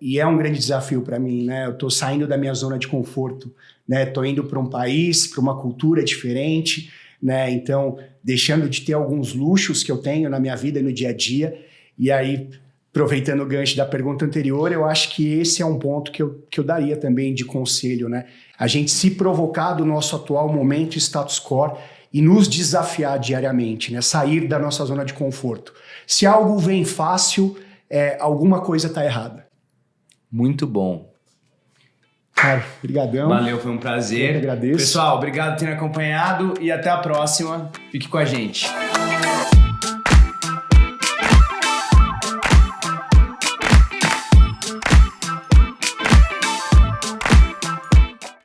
E é um grande desafio para mim, né? Eu tô saindo da minha zona de conforto, né? Tô indo para um país, para uma cultura diferente, né? Então, deixando de ter alguns luxos que eu tenho na minha vida e no dia a dia. E aí, aproveitando o gancho da pergunta anterior, eu acho que esse é um ponto que eu daria também de conselho, né? A gente se provocar do nosso atual momento status quo e nos desafiar diariamente, né? Sair da nossa zona de conforto. Se algo vem fácil, alguma coisa está errada.
Muito bom.
Cara, brigadão.
Valeu, foi um prazer.
Eu agradeço.
Pessoal, obrigado por terem acompanhado e até a próxima. Fique com a gente.